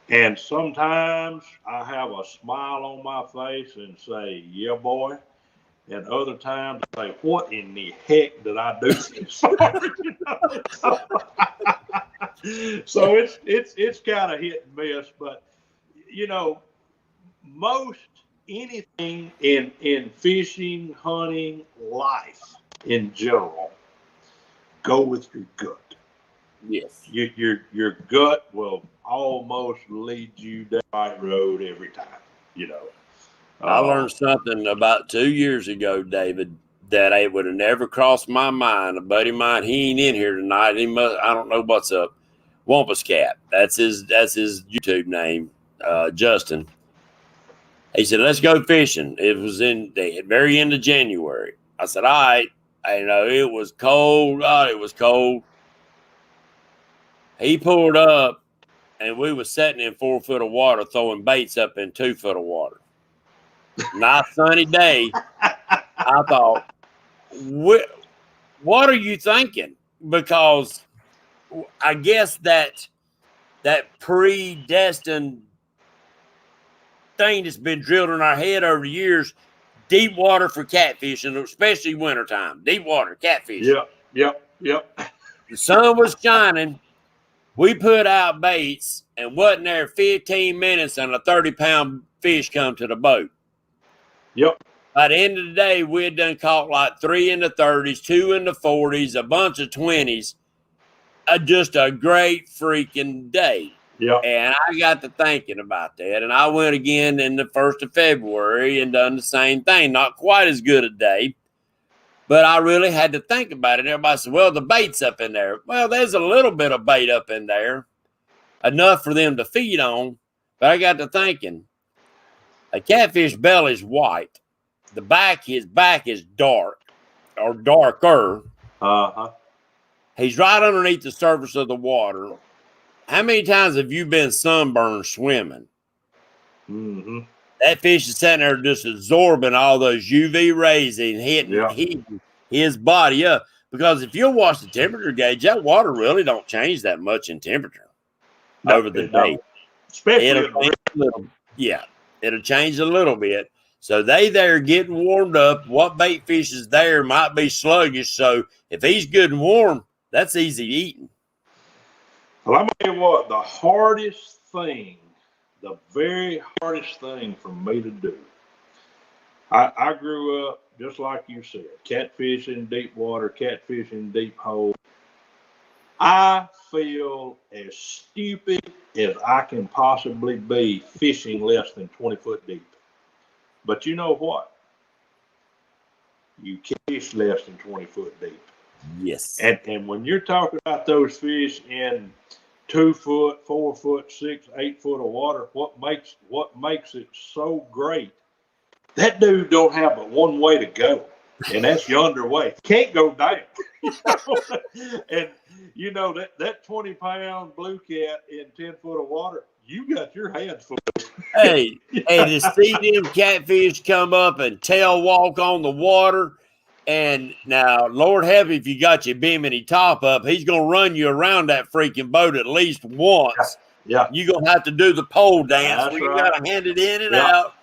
And sometimes I have a smile on my face and say, yeah, boy. And other times I say, what in the heck did I do this for? So it's kind of hit and miss. But, you know, most anything in fishing, hunting, life in general, go with your gut. Yes. Your gut will almost lead you down the right road every time, you know. I learned something about 2 years ago, David, that it would have never crossed my mind. A buddy of mine, he ain't in here tonight. I don't know what's up. Wampus Cat. That's his YouTube name, Justin. He said, let's go fishing. It was in the very end of January. I said, all right. I know it was cold. Oh, it was cold. He pulled up, and we was sitting in 4 foot of water, throwing baits up in 2 foot of water. Nice sunny day. I thought, what are you thinking? Because I guess that predestined thing that's been drilled in our head over the years, deep water for catfishing, especially wintertime, deep water catfishing. Yep. The sun was shining. We put out baits, and wasn't there 15 minutes and a 30-pound fish come to the boat. Yep. By the end of the day, we had done caught like 3 in the 30s, 2 in the 40s, a bunch of 20s. Just a great freaking day. Yeah. And I got to thinking about that. And I went again in the 1st of February and done the same thing. Not quite as good a day, but I really had to think about it. Everybody said, well, the bait's up in there. Well, there's a little bit of bait up in there, enough for them to feed on. But I got to thinking, a catfish belly is white. His back is dark or darker. Uh-huh. He's right underneath the surface of the water. How many times have you been sunburned swimming? Mm-hmm. That fish is sitting there just absorbing all those UV rays and heating his body up. Because if you'll watch the temperature gauge, that water really don't change that much in temperature over the day. Especially it'll change a little bit. So they're getting warmed up. What bait fish is there might be sluggish. So if he's good and warm, that's easy eating. Well, I'm going to tell you what, the very hardest thing for me to do. I grew up, just like you said, catfishing deep water, catfishing deep hole. I feel as stupid as I can possibly be fishing less than 20 foot deep. But you know what? You fish less than 20 foot deep. Yes. And when you're talking about those fish in 2 foot, 4 foot, 6, 8 foot of water, what makes it so great? That dude don't have but one way to go, and that's yonder way. Can't go down. And you know that 20-pound blue cat in 10 foot of water, you got your hands full. Hey, to see them catfish come up and tail walk on the water. And now, Lord heaven, if you got your bimini top up, he's going to run you around that freaking boat at least once. Yeah. You're going to have to do the pole dance That's where you right. got to hand it in and out.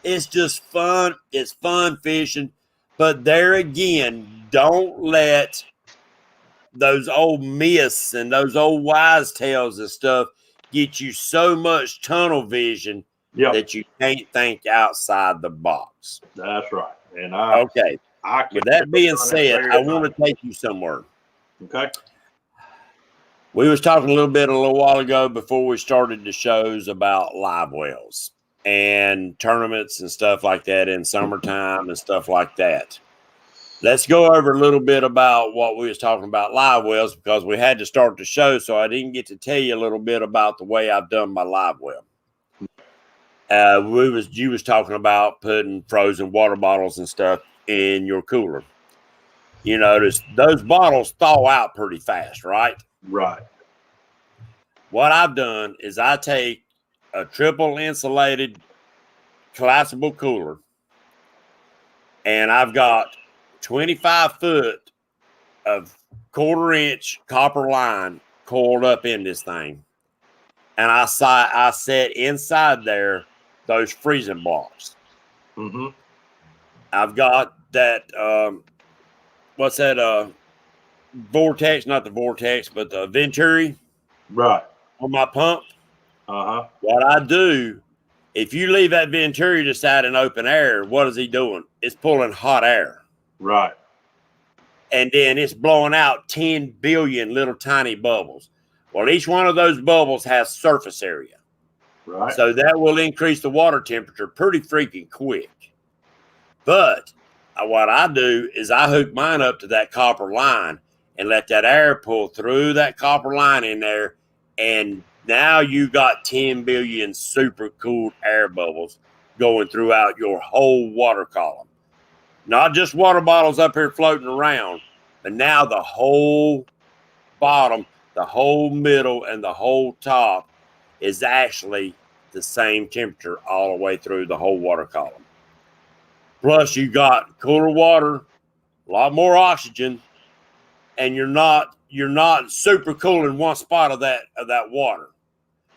It's just fun. It's fun fishing. But there again, don't let those old myths and those old wise tales and stuff get you so much tunnel vision that you can't think outside the box. That's right. And with that being said, I want to take you somewhere. Okay. We was talking a little while ago before we started the shows about live wells and tournaments and stuff like that in summertime and stuff like that. Let's go over a little bit about what we was talking about live wells, because we had to start the show, so I didn't get to tell you a little bit about the way I've done my live well. You was talking about putting frozen water bottles and stuff in your cooler. You notice those bottles thaw out pretty fast, right? Right. What I've done is I take a triple insulated collapsible cooler, and I've got 25 foot of 1/4 inch copper line coiled up in this thing. And I set inside there those freezing blocks. Mm-hmm. I've got that, what's that, vortex, not the vortex, but the Venturi. Right. On my pump. Uh-huh. What I do, if you leave that Venturi just out in open air, what is he doing? It's pulling hot air. Right. And then it's blowing out 10 billion little tiny bubbles. Well, each one of those bubbles has surface area. Right. So that will increase the water temperature pretty freaking quick. But what I do is I hook mine up to that copper line and let that air pull through that copper line in there. And now you got 10 billion super cooled air bubbles going throughout your whole water column. Not just water bottles up here floating around, but now the whole bottom, the whole middle, and the whole top is actually the same temperature all the way through the whole water column. Plus, you got cooler water, a lot more oxygen, and you're not super cool in one spot of that water.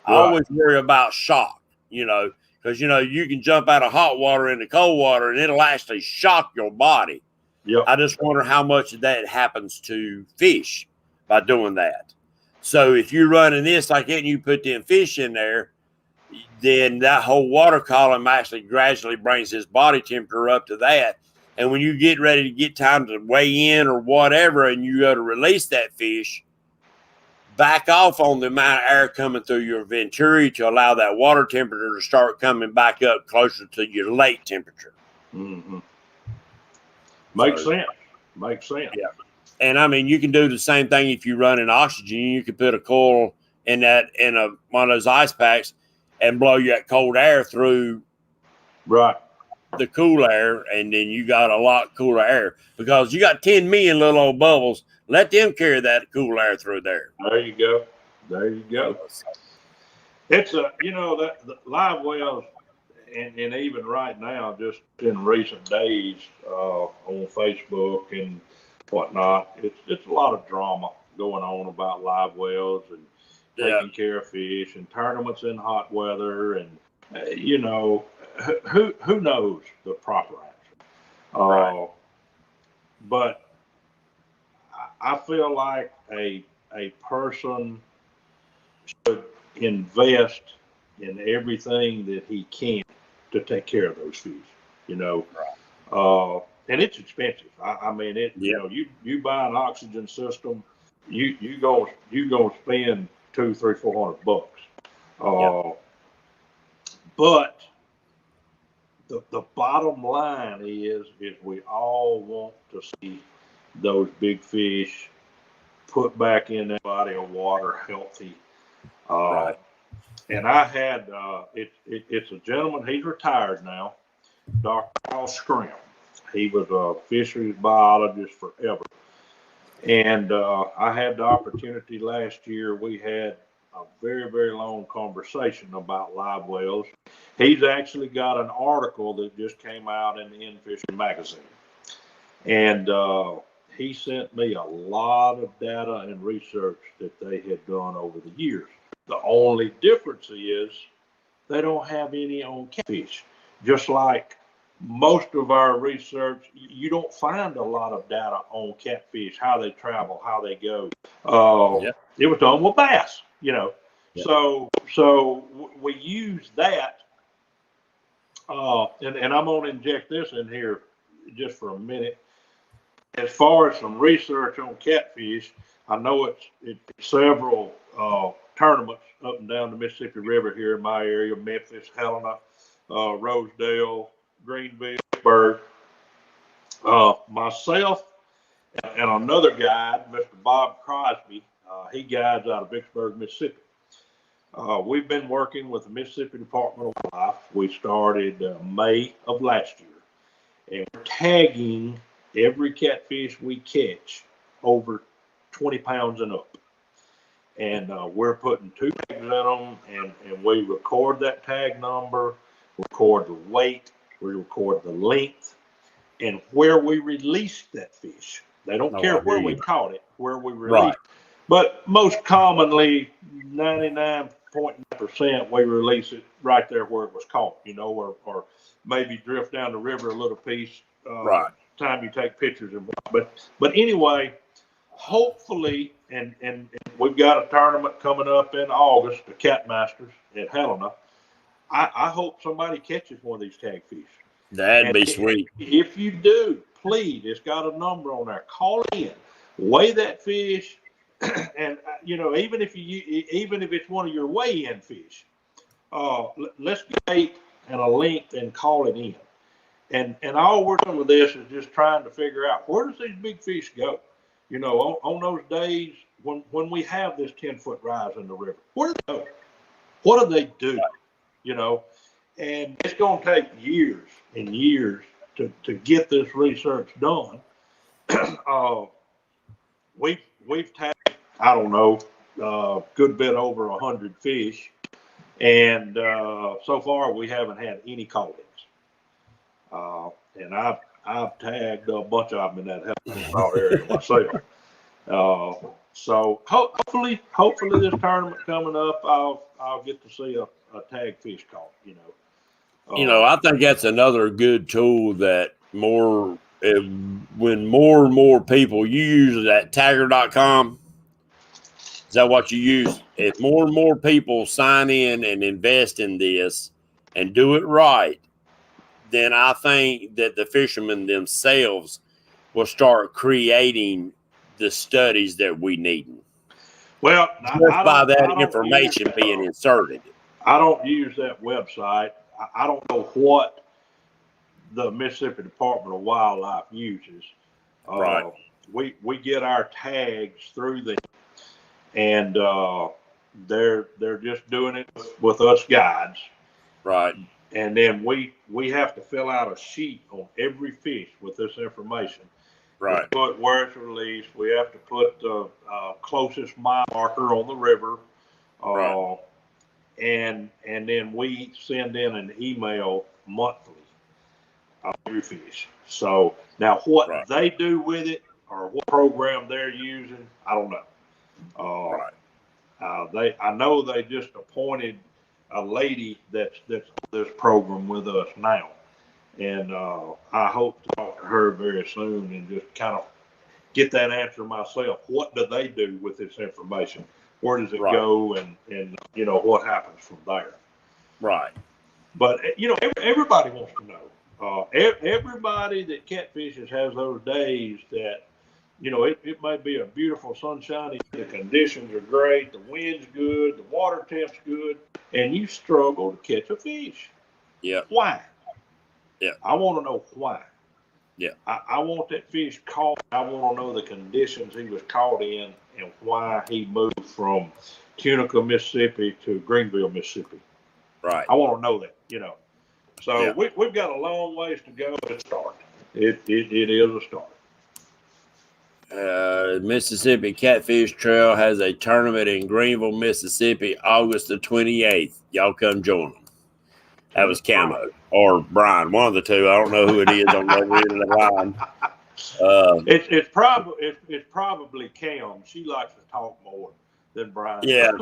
I always worry about shock, because you can jump out of hot water into cold water and it'll actually shock your body. Yep. I just wonder how much of that happens to fish by doing that. So if you're running this like that and you put them fish in there, then that whole water column actually gradually brings his body temperature up to that. And when you get ready to get time to weigh in or whatever, and you go to release that fish, back off on the amount of air coming through your venturi to allow that water temperature to start coming back up closer to your lake temperature. Mm-hmm. Makes sense. Makes sense. Yeah. And I mean, you can do the same thing if you run in oxygen. You can put a coil in one of those ice packs and blow that cold air through Right. the cool air, and then you got a lot cooler air because you got 10 million little old bubbles. Let them carry that cool air through there. There you go. There you go. It's that the live wells, and even right now, just in recent days, on Facebook and whatnot, it's a lot of drama going on about live wells and taking care of fish and tournaments in hot weather, and who knows the proper answer. Right. But I feel like a person should invest in everything that he can to take care of those fish, and it's expensive. I mean, you buy an oxygen system, you go spend $200, $300, $400. But the bottom line is we all want to see those big fish put back in that body of water healthy. Right. And I had it's a gentleman. He's retired now, Dr. Al Scrim. He was a fisheries biologist forever, and I had the opportunity last year. We had a very, very long conversation about live wells. He's actually got an article that just came out in the Fishing magazine, and he sent me a lot of data and research that they had done over the years. The only difference is they don't have any on catfish. Just like most of our research, you don't find a lot of data on catfish, how they travel, how they go. It was done with bass, Yep. So we use that. And I'm going to inject this in here just for a minute. As far as some research on catfish, I know it's several tournaments up and down the Mississippi River here in my area: Memphis, Helena, Rosedale, Greenville, Vicksburg. Myself and another guide, Mr. Bob Crosby, he guides out of Vicksburg, Mississippi. We've been working with the Mississippi Department of Wildlife. We started May of last year, and we're tagging every catfish we catch over 20 pounds and up. And we're putting 2 tags in them, and we record that tag number, record the weight, we record the length, and where we release that fish. They don't care where we caught it, where we release it. But most commonly, 99.9%, we release it right there where it was caught, or maybe drift down the river a little piece. Time you take pictures and but anyway, hopefully, and we've got a tournament coming up in August, the Cat Masters at Helena. I hope somebody catches one of these tag fish. That'd be sweet. If you do, please, it's got a number on there. Call in, weigh that fish, and even if it's one of your weigh-in fish, let's get a weight and a length and call it in. And all we're doing with this is just trying to figure out, where does these big fish go? On those days when we have this 10-foot rise in the river, where do they go? What do they do? And it's going to take years and years to get this research done. We've tagged, I don't know, a good bit over 100 fish, and so far we haven't had any call-ins. And I've tagged a bunch of them in that Helena area myself. So hopefully this tournament coming up, I'll get to see a tag fish caught. I think that's another good tool that when more and more people, you use that tagger.com. Is that what you use? If more and more people sign in and invest in this and do it right, then I think that the fishermen themselves will start creating the studies that we need. Well, just by that information being inserted. I don't use that website. I don't know what the Mississippi Department of Wildlife uses. Right. We get our tags through them, and they're just doing it with us guides. Right. And then we have to fill out a sheet on every fish with this information. Right. We put where it's released. We have to put the closest mile marker on the river. Right. And then we send in an email monthly of every fish. So now what they do with it or what program they're using, I don't know. I know they just appointed a lady that's this program with us now, and I hope to talk to her very soon and just kind of get that answer myself. What do they do with this information? Where does it go, and what happens from there? Right. But everybody wants to know. Everybody that catfishes has those days that it might be a beautiful sunshiny, the conditions are great, the wind's good, the water temp's good, and you struggle to catch a fish. Yeah. Why? Yeah. I want to know why. Yeah. I want that fish caught. I want to know the conditions he was caught in and why he moved from Tunica, Mississippi to Greenville, Mississippi. Right. I want to know that, So we've got a long ways to go to start. It is a start. Mississippi Catfish Trail has a tournament in Greenville, Mississippi, August the 28th. Y'all come join them. That was Camo or Brian, one of the two. I don't know who it is on the other end of the line. It's probably Cam. She likes to talk more than Brian. Yeah.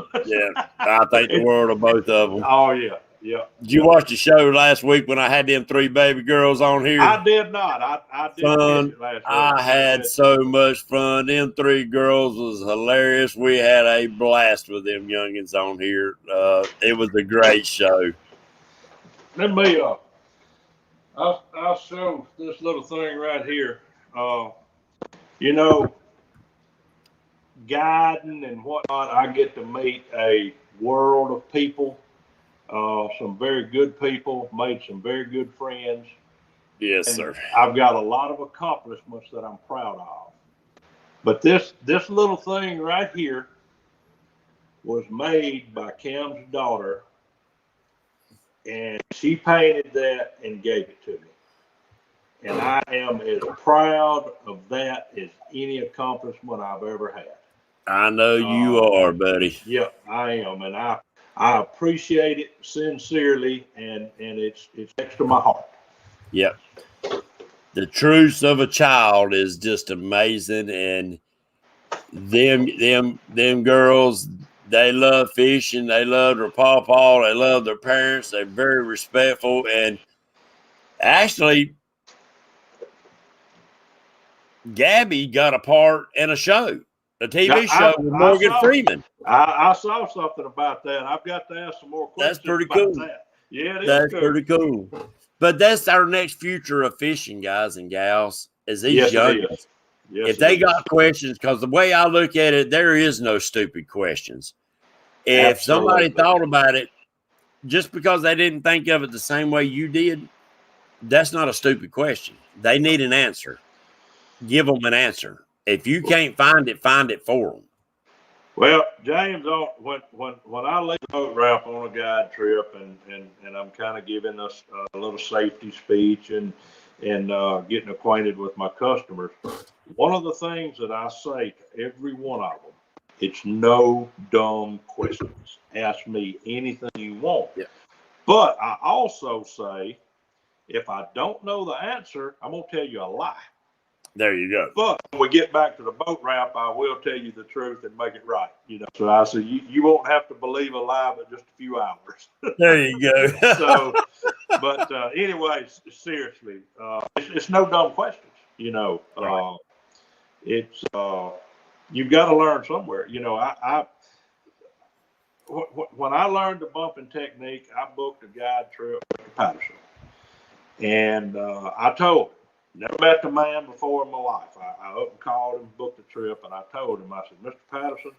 I think the world of both of them. Oh yeah. Did you watch the show last week when I had them 3 baby girls on here? I did not. I did fun. It last week. I had so much fun. Them 3 girls was hilarious. We had a blast with them youngins on here. It was a great show. Let me I'll show this little thing right here. Guiding and whatnot, I get to meet a world of people. Some very good people, made some very good friends. Yes, sir. I've got a lot of accomplishments that I'm proud of. But this little thing right here was made by Cam's daughter, and she painted that and gave it to me. And I am as proud of that as any accomplishment I've ever had. I know you are, buddy. Yeah, I am, and I appreciate it sincerely, and it's next to my heart. Yep. The truth of a child is just amazing, and them girls, they love fishing. They love their pawpaw. They love their parents. They're very respectful, and actually, Gabby got a part in a show. A TV show with Morgan Freeman. I saw something about that. I've got to ask some more questions. That's pretty cool. That. Yeah, that's pretty cool. But that's our next future of fishing, guys and gals, is these young guys. If they got questions, because the way I look at it, there is no stupid questions. If somebody thought about it, just because they didn't think of it the same way you did, that's not a stupid question. They need an answer. Give them an answer. If you can't find it for them. Well, James, when I leave the boat ramp on a guide trip and I'm kind of giving us a little safety speech and getting acquainted with my customers, one of the things that I say to every one of them, it's no dumb questions. Ask me anything you want. Yeah. But I also say, if I don't know the answer, I'm going to tell you a lie. There you go. But when we get back to the boat ramp, I will tell you the truth and make it right. So I say you won't have to believe a lie, but just a few hours. There you go. But anyway, seriously, it's no dumb questions. Right. It's you've got to learn somewhere. When I learned the bumping technique, I booked a guide trip to Patriotism, and I told him. Never met the man before in my life. I up and called him, booked a trip, and I told him, I said, Mr. Patterson,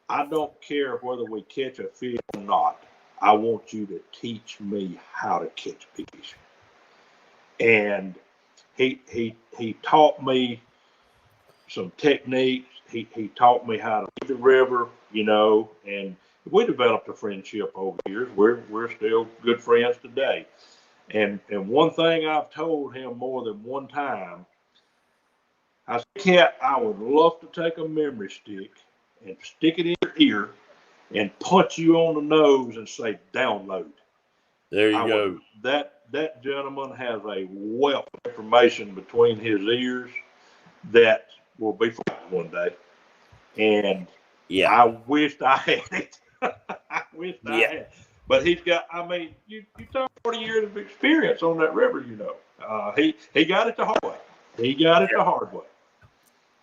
I don't care whether we catch a fish or not. I want you to teach me how to catch fish. And he taught me some techniques. He taught me how to read the river, and we developed a friendship over the years. We're still good friends today. And one thing I've told him more than one time, I said, Cat, I would love to take a memory stick and stick it in your ear and punch you on the nose and say, download. There you go. That gentleman has a wealth of information between his ears that will be forgotten one day. And Yeah. I wished I had it. I wished I had. But he's got, you talk 40 years of experience on that river, He got it the hard way. He got it the hard way.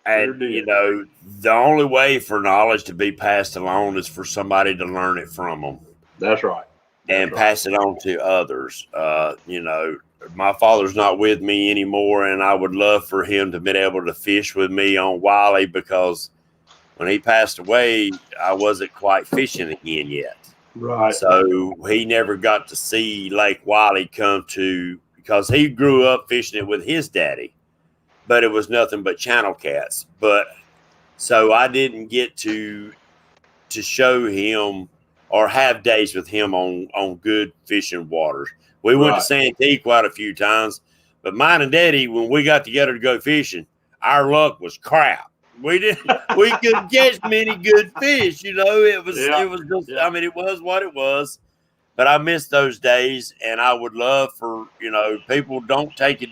And, the only way for knowledge to be passed along is for somebody to learn it from them. That's right. Pass it on to others. My father's not with me anymore, and I would love for him to be able to fish with me on Wiley, because when he passed away, I wasn't quite fishing again yet. Right. So he never got to see Lake Wiley because he grew up fishing it with his daddy, but it was nothing but channel cats. But so I didn't get to show him or have days with him on good fishing waters. We went to Santee quite a few times, but mine and Daddy, when we got together to go fishing, our luck was crap. We couldn't catch many good fish. It was just, it was what it was. But I miss those days, and I would love for, people don't think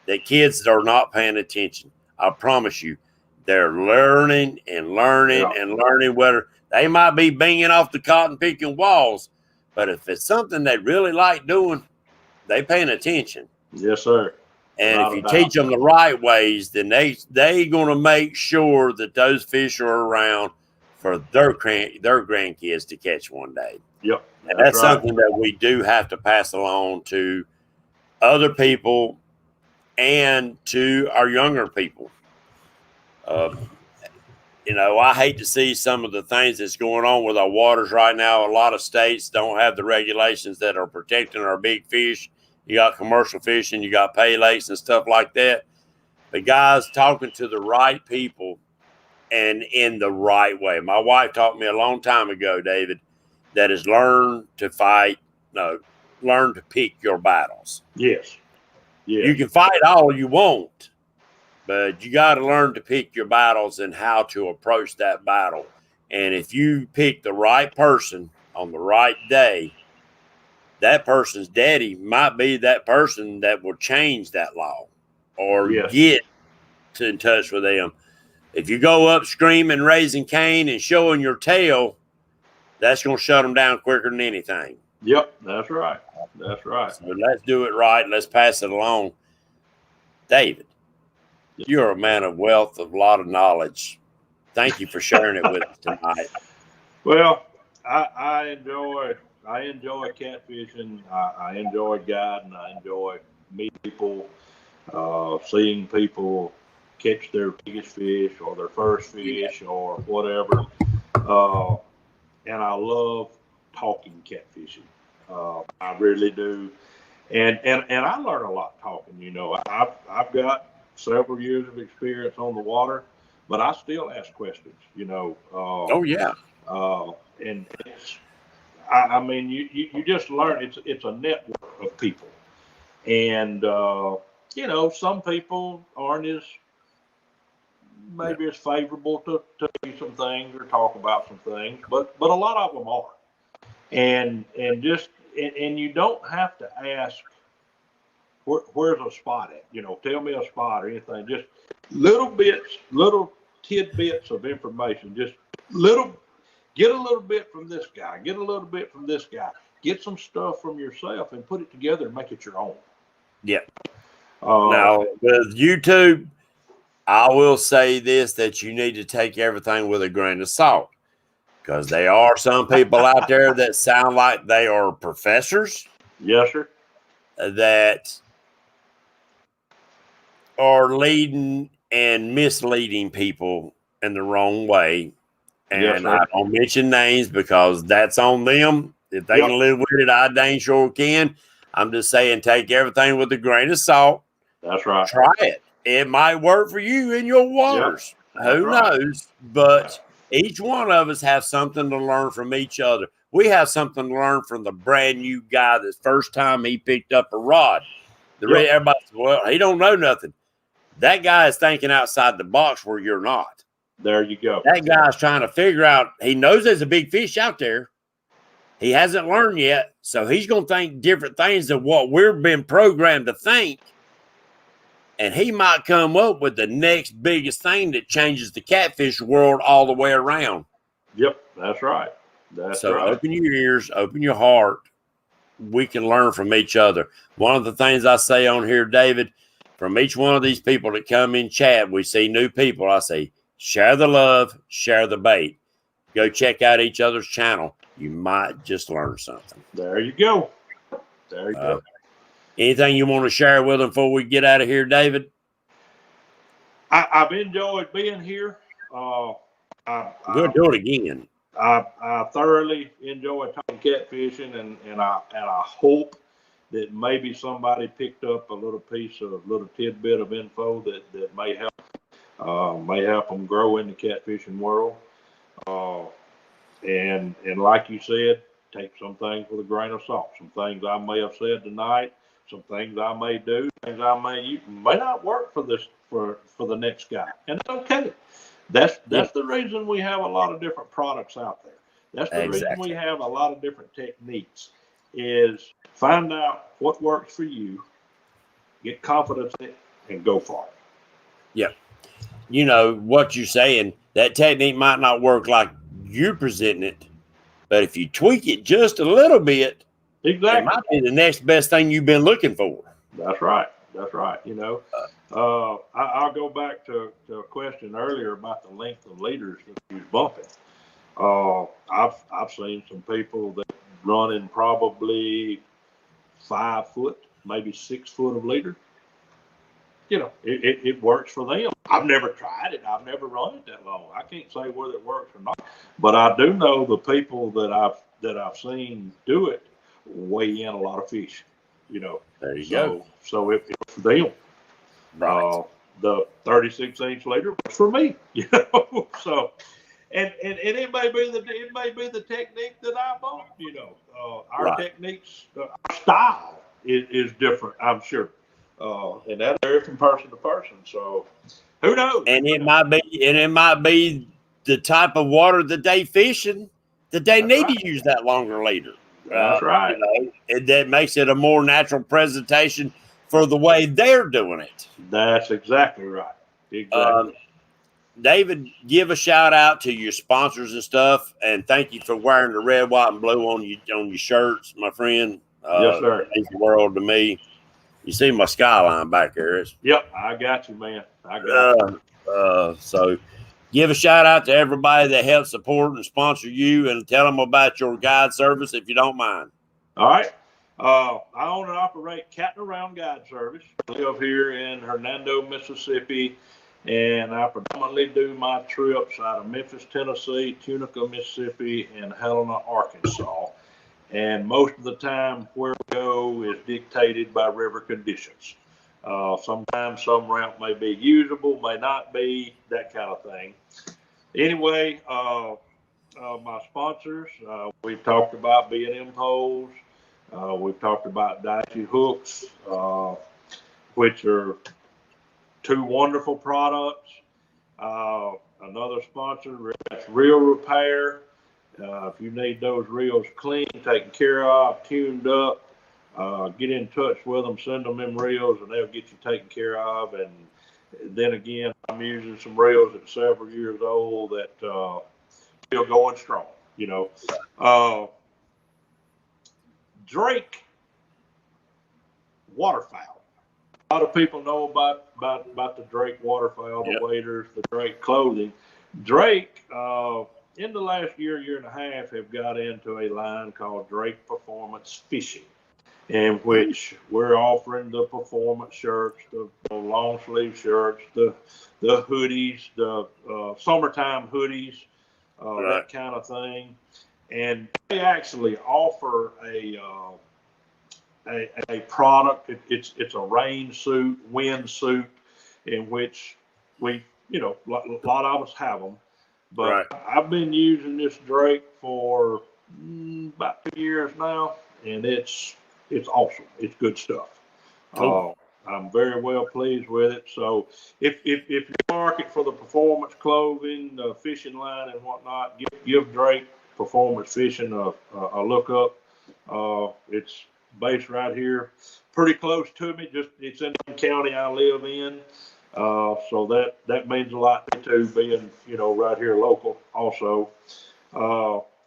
that kids are not paying attention. I promise you, they're learning and learning and learning. Whether they might be banging off the cotton picking walls, but if it's something they really like doing, they paying attention. Yes, sir. And if you teach them the right ways, then they going to make sure that those fish are around for their grandkids to catch one day. Yep. And that's something that we do have to pass along to other people and to our younger people. I hate to see some of the things that's going on with our waters right now. A lot of states don't have the regulations that are protecting our big fish. You got commercial fishing, you got pay lakes and stuff like that. But guys, talking to the right people and in the right way. My wife taught me a long time ago, David, that is learn to pick your battles. Yes. You can fight all you want, but you got to learn to pick your battles and how to approach that battle. And if you pick the right person on the right day, that person's daddy might be that person that will change that law or get in touch with them. If you go up screaming, raising Cain, and showing your tail, that's going to shut them down quicker than anything. Yep, that's right. That's right. So let's do it right. Let's pass it along. David, you're a man of wealth, of a lot of knowledge. Thank you for sharing it with us tonight. Well, I enjoy catfishing. I enjoy guiding. I enjoy meeting people, seeing people catch their biggest fish or their first fish or whatever. And I love talking catfishing. I really do. And I learn a lot talking. I've got several years of experience on the water, but I still ask questions. And it's, you just learn. It's a network of people, and some people aren't as maybe as favorable to do some things or talk about some things, but a lot of them are, and you don't have to ask where's a spot at. Tell me a spot or anything. Just little tidbits of information. Just get a little bit from this guy. Get a little bit from this guy. Get some stuff from yourself and put it together and make it your own. Yeah. Now with YouTube, I will say this, that you need to take everything with a grain of salt, because there are some people out there that sound like they are professors. Yes, sir. That are leading and misleading people in the wrong way. Yes, And sir. I don't mention names because that's on them. If they Yep. can live with it, I dang sure can. I'm just saying, take everything with a grain of salt. That's right. Try it. It might work for you in your Yep. waters. That's Who right. knows? But each one of us have something to learn from each other. We have something to learn from the brand new guy the first time he picked up a rod. Yep. Everybody says, well, he don't know nothing. That guy is thinking outside the box where you're not. There you go. That guy's trying to figure out, he knows there's a big fish out there. He hasn't learned yet. So he's going to think different things than what we've been programmed to think. And he might come up with the next biggest thing that changes the catfish world all the way around. Yep, that's right. That's so right. Open your ears, open your heart. We can learn from each other. One of the things I say on here, David, from each one of these people that come in chat, we see new people. I say, share the love, share the bait. Go check out each other's channel. You might just learn something. There you go. There you go. Anything you want to share with them before we get out of here, David? I've enjoyed being here. We'll do it again. I thoroughly enjoy talking catfishing, and I hope that maybe somebody picked up a little tidbit of info that may help them grow in the catfishing world. And like you said, take some things with a grain of salt. Some things I may have said tonight, some things I may do, things I may not work for the next guy, and it's okay. That's the reason we have a lot of different products out there. That's the reason we have a lot of different techniques. Is find out what works for you, get confidence in it, and go for it. Yeah. You know what you're saying, that technique might not work like you're presenting it, but if you tweak it just a little bit, exactly, it might be the next best thing you've been looking for. That's right. That's right. You know, I'll go back to a question earlier about the length of leaders that you bumping. I've seen some people that running probably 5 foot, maybe 6 foot of leader. You know, it works for them. I've never tried it. I've never run it that long. I can't say whether it works or not. But I do know the people that I've seen do it weigh in a lot of fish. You know, there you go. So it works for them. Right. The 36-inch leader works for me. You know, so and it may be the technique that I bought. You know, our techniques, our style is different. I'm sure. And that varies from person to person. So who knows? And it might be the type of water that they fishing that they need to use that longer leader. That's right. You know, that makes it a more natural presentation for the way they're doing it. That's exactly right. Exactly. David, give a shout out to your sponsors and stuff, and thank you for wearing the red, white, and blue on your shirts, my friend. Yes, sir. It means the world to me. You see my skyline back there. Yep, I got you, man. I got you. So give a shout out to everybody that helped support and sponsor you, and tell them about your guide service if you don't mind. All right. I own and operate Cat and Around Guide Service. I live here in Hernando, Mississippi, and I predominantly do my trips out of Memphis, Tennessee, Tunica, Mississippi, and Helena, Arkansas. And most of the time where we go is dictated by river conditions. Sometimes some route may be usable, may not be, that kind of thing. Anyway, my sponsors, we've talked about B&M poles. We've talked about Daiichi hooks, which are 2 wonderful products. Another sponsor, that's Reel Repair. If you need those reels clean, taken care of, tuned up, get in touch with them, send them reels, and they'll get you taken care of. And then again, I'm using some reels that's several years old that still going strong. You know, Drake waterfowl. A lot of people know about the Drake waterfowl, the waders, the Drake clothing. Drake, in the last year and a half, have got into a line called Drake Performance Fishing, in which we're offering the performance shirts, the long sleeve shirts, the hoodies, the summertime hoodies, Right. that kind of thing. And they actually offer a product. It's a rain suit, wind suit, in which we, a lot of us have them. But Right. I've been using this Drake for about 2 years now, and it's awesome. It's good stuff. Cool. I'm very well pleased with it. So if you market for the performance clothing, fishing line, and whatnot, give Drake Performance Fishing a look up. It's based right here, pretty close to me. Just it's in the county I live in. So that means a lot to being, right here local also.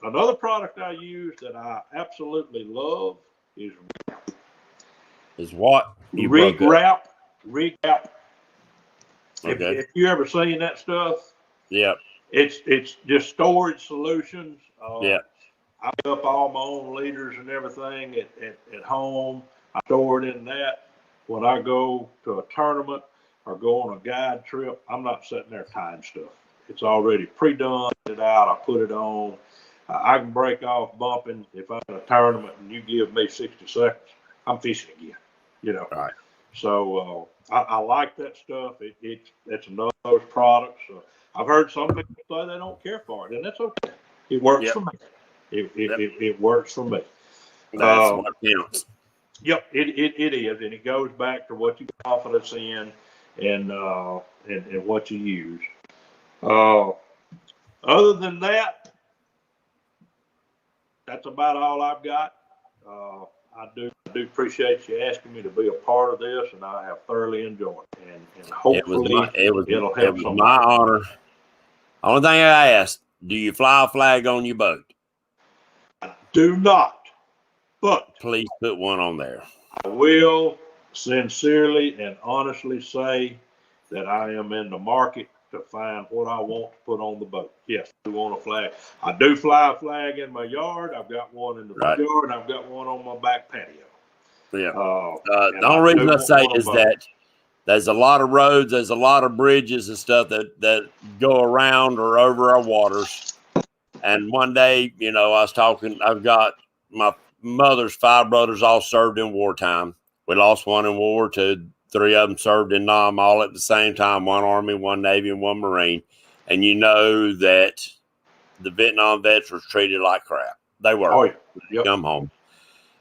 Another product I use that I absolutely love is Is what? You rig broke up. wrap. Rig wrap. Okay. If you ever seen that stuff, Yep. it's just storage solutions. Yep. I pick up all my own leaders and everything at home. I store it in that. When I go to a tournament or go on a guide trip, I'm not sitting there tying stuff. It's already pre-done, it out. I put it on. I can break off bumping. If I'm in a tournament and you give me 60 seconds, I'm fishing again. Right. So I like that stuff. It's another of those products. I've heard some people say they don't care for it, and that's okay. It works Yep. for me. Yep. It works for me. That's what counts. Yep, it is, and it goes back to what you got confidence in, and what you use. Other than that, that's about all I've got. I do appreciate you asking me to be a part of this, and I have thoroughly enjoyed it. And hopefully it'll help somebody. My honor. Only thing I asked, do you fly a flag on your boat? I do not, but Please put one on there. I will sincerely and honestly say that I am in the market to find what I want to put on the boat. Yes, I do want a flag. I do fly a flag in my yard. I've got one in the front yard, and I've got one on my back patio. Yeah. And The only reason I say one is that there's a lot of roads, there's a lot of bridges and stuff that go around or over our waters. And one day, I was talking, I've got my mother's 5 brothers all served in wartime. We lost one in World War II. 3 of them served in Nam all at the same time, 1 Army, 1 Navy, and 1 Marine. And you know that the Vietnam vets were treated like crap. They were. Oh, yeah. Yep. Come home.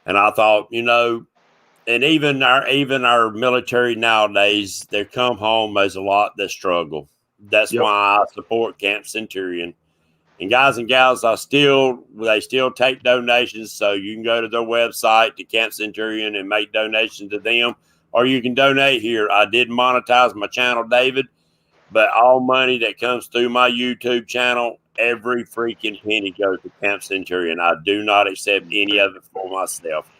And I thought, and even our military nowadays, they come home, there's a lot that struggle. That's why I support Camp Centurion. And guys and gals, they still take donations. So you can go to their website, to Camp Centurion, and make donations to them. Or you can donate here. I did monetize my channel, David, but all money that comes through my YouTube channel, every freaking penny goes to Camp Centurion. I do not accept any of it for myself.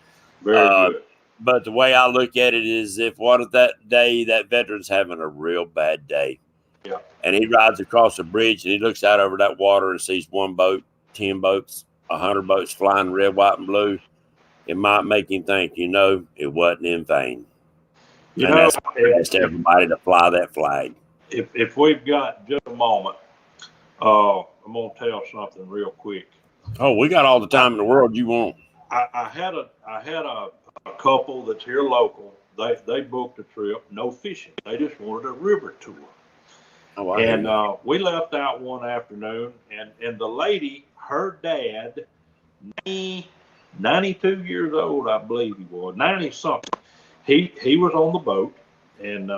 Very good. But the way I look at it is, what if that day that veteran's having a real bad day? Yeah. And he rides across the bridge and he looks out over that water and sees 1 boat, 10 boats, 100 boats flying red, white, and blue. It might make him think, it wasn't in vain. That's why I asked everybody to fly that flag. If we've got just a moment, I'm going to tell something real quick. Oh, we got all the time in the world you want. I had a couple that's here local. They booked a trip, no fishing. They just wanted a river tour. Oh, and we left out one afternoon, and the lady, her dad, 92 years old, I believe he was, 90 something. He was on the boat, and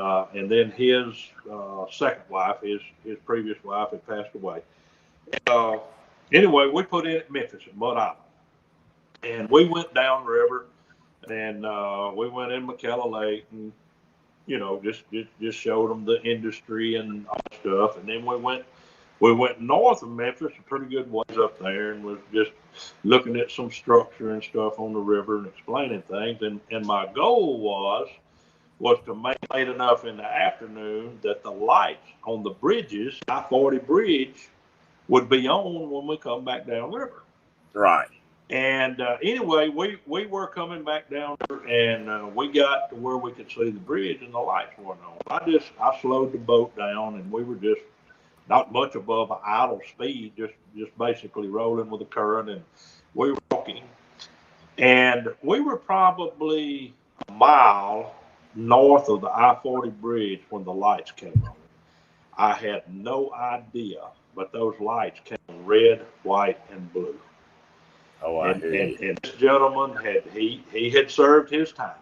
then his second wife, his previous wife, had passed away. Anyway, we put in at Memphis at Mud Island, and we went downriver, and we went in McKellar Lake, and just showed them the industry and all that stuff, and then we went north of Memphis, a pretty good ways up there, and was just looking at some structure and stuff on the river and explaining things. And my goal was to make late enough in the afternoon that the lights on the bridges, I-40 bridge, would be on when we come back downriver. Right. And anyway, we were coming back down there, and we got to where we could see the bridge, and the lights weren't on. I slowed the boat down, and we were just not much above an idle speed, just basically rolling with the current. And we were walking, and we were probably a mile north of the I-40 bridge when the lights came on. I had no idea, but those lights came red, white, and blue. Oh, I hear you. And this gentleman he had served his time,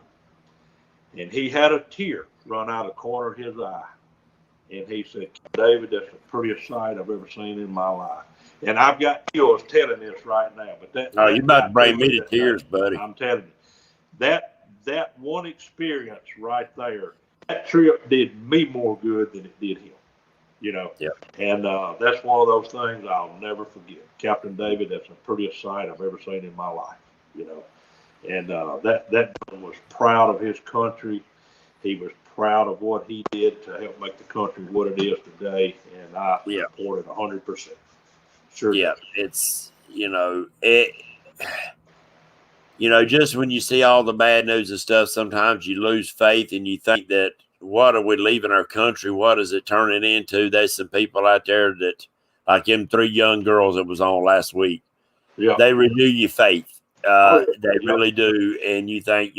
and he had a tear run out of the corner of his eye. And he said, David, that's the prettiest sight I've ever seen in my life. And I've got chills telling this right now. But you're about to bring me to tears, buddy. I'm telling you, that one experience right there, that trip did me more good than it did him. You know, yeah. And that's one of those things I'll never forget. Captain David, that's the prettiest sight I've ever seen in my life. You know, and that man was proud of his country. He was proud of what he did to help make the country what it is today, and I support it 100%. Sure. Yeah, it's just when you see all the bad news and stuff, sometimes you lose faith and you think that, what are we leaving our country? What is it turning into? There's some people out there that, like them 3 young girls that was on last week. Yeah, they renew your faith. They really do, and you think,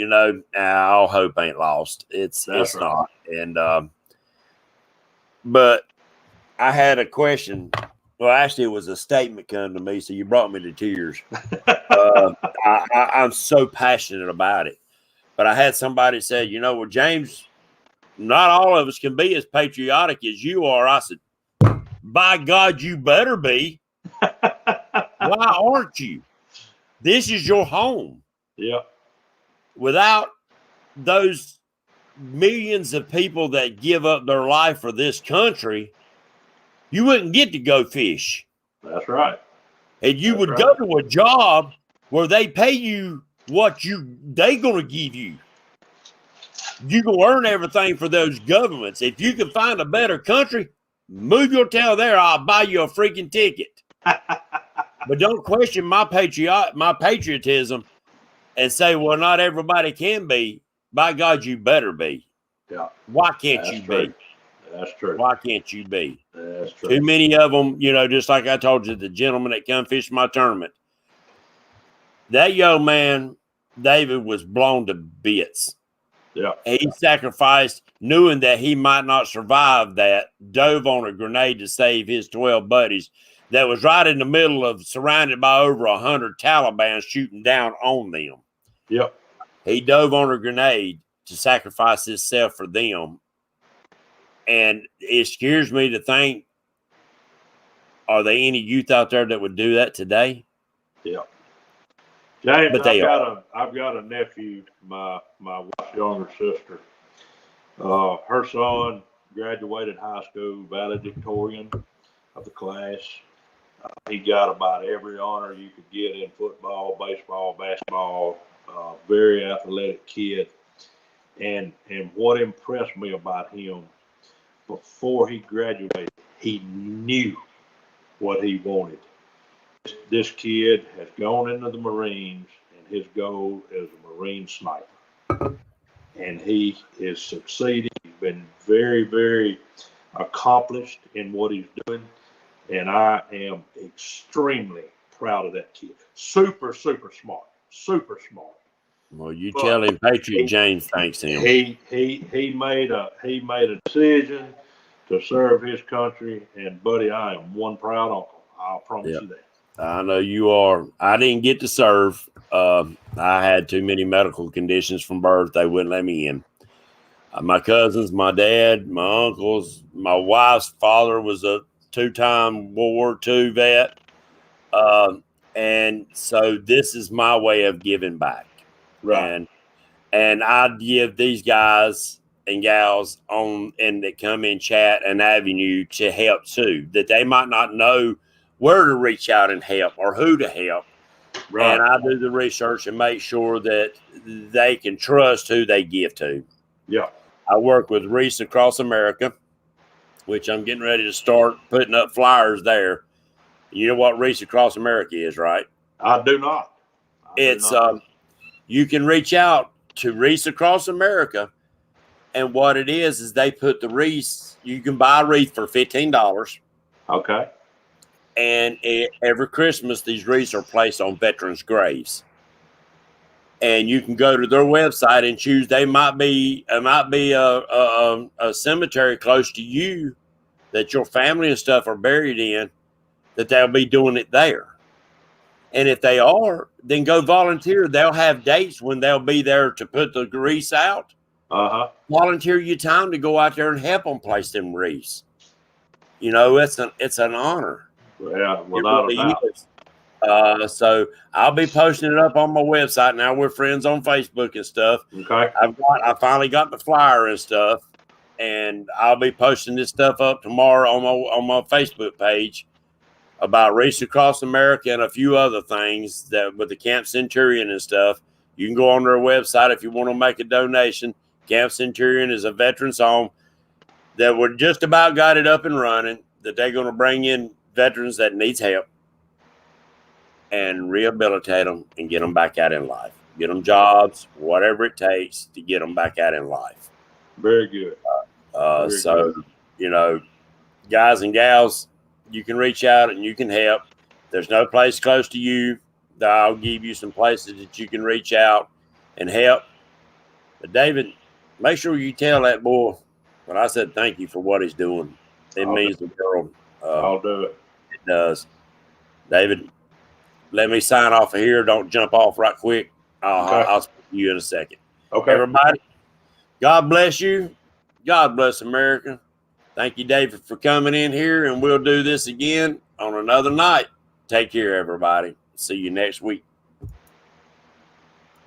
all hope ain't lost. It's right. Not. And but I had a question. Well, actually, it was a statement come to me, so you brought me to tears. I'm so passionate about it. But I had somebody say, well, James, not all of us can be as patriotic as you are. I said, by God, you better be. Why aren't you? This is your home. Yeah. Without those millions of people that give up their life for this country, you wouldn't get to go fish. That's right. And you would go to a job where they pay you what they gonna give you. You gonna earn everything for those governments. If you can find a better country, move your tail there. I'll buy you a freaking ticket. But don't question my patriotism and say, well, not everybody can be. By God, you better be. Yeah. Why can't you be? That's true. Why can't you be? That's true. Too many of them, just like I told you, the gentleman that come fish my tournament. That young man, David, was blown to bits. Yeah. He sacrificed, knowing that he might not survive that, dove on a grenade to save his 12 buddies that was right in the middle of, surrounded by over 100 Taliban shooting down on them. Yep. He dove on a grenade to sacrifice himself for them. And it scares me to think, are there any youth out there that would do that today? Yeah. James, but I've got a nephew, my wife's younger sister. Her son graduated high school, valedictorian of the class. He got about every honor you could get in football, baseball, basketball. Very athletic kid. And what impressed me about him, before he graduated, he knew what he wanted. This kid has gone into the Marines, and his goal is a Marine sniper. And he is succeeding. He's been very, very accomplished in what he's doing. And I am extremely proud of that kid. Super, super smart. Super smart. Well, you tell him Patriot James thanks him. He made a decision to serve his country, and buddy, I am one proud uncle. I'll promise you that. I know you are. I didn't get to serve. I had too many medical conditions from birth. They wouldn't let me in. My cousins, my dad, my uncles, my wife's father was a 2-time World War II vet. And so this is my way of giving back. Right. And I give these guys and gals and that come in chat an avenue to help too, that they might not know where to reach out and help or who to help. Right. And I do the research and make sure that they can trust who they give to. Yeah. I work with Reese Across America, which I'm getting ready to start putting up flyers there. You know what Reese Across America is, right? I do not. You can reach out to Reese Across America, and what it is they put the wreath. You can buy a wreath for $15, Okay. And every Christmas, these wreaths are placed on veterans' graves. And you can go to their website and choose. It might be a cemetery close to you that your family and stuff are buried in, that they'll be doing it there. And if they are, then go volunteer. They'll have dates when they'll be there to put the wreaths out. Volunteer your time to go out there and help them place them wreaths. You know, it's an honor. Yeah, without a doubt. So I'll be posting it up on my website. Now we're friends on Facebook and stuff. Okay. I finally got the flyer and stuff, and I'll be posting this stuff up tomorrow on my Facebook page about Race Across America and a few other things that with the Camp Centurion and stuff. You can go on their website if you want to make a donation. Camp Centurion is a veterans home that we're just about got it up and running, that they're going to bring in veterans that needs help and rehabilitate them and get them back out in life. Get them jobs, whatever it takes to get them back out in life. Very good. Good. You know, guys and gals, you can reach out and you can help. There's no place close to you. I'll give you some places that you can reach out and help. But David, make sure you tell that boy when I said thank you for what he's doing. It means the world. I'll do it. It does. David, let me sign off of here. Don't jump off right quick. I'll speak to you in a second. Okay. Everybody, God bless you. God bless America. Thank you, David, for coming in here, and we'll do this again on another night. Take care, everybody. See you next week.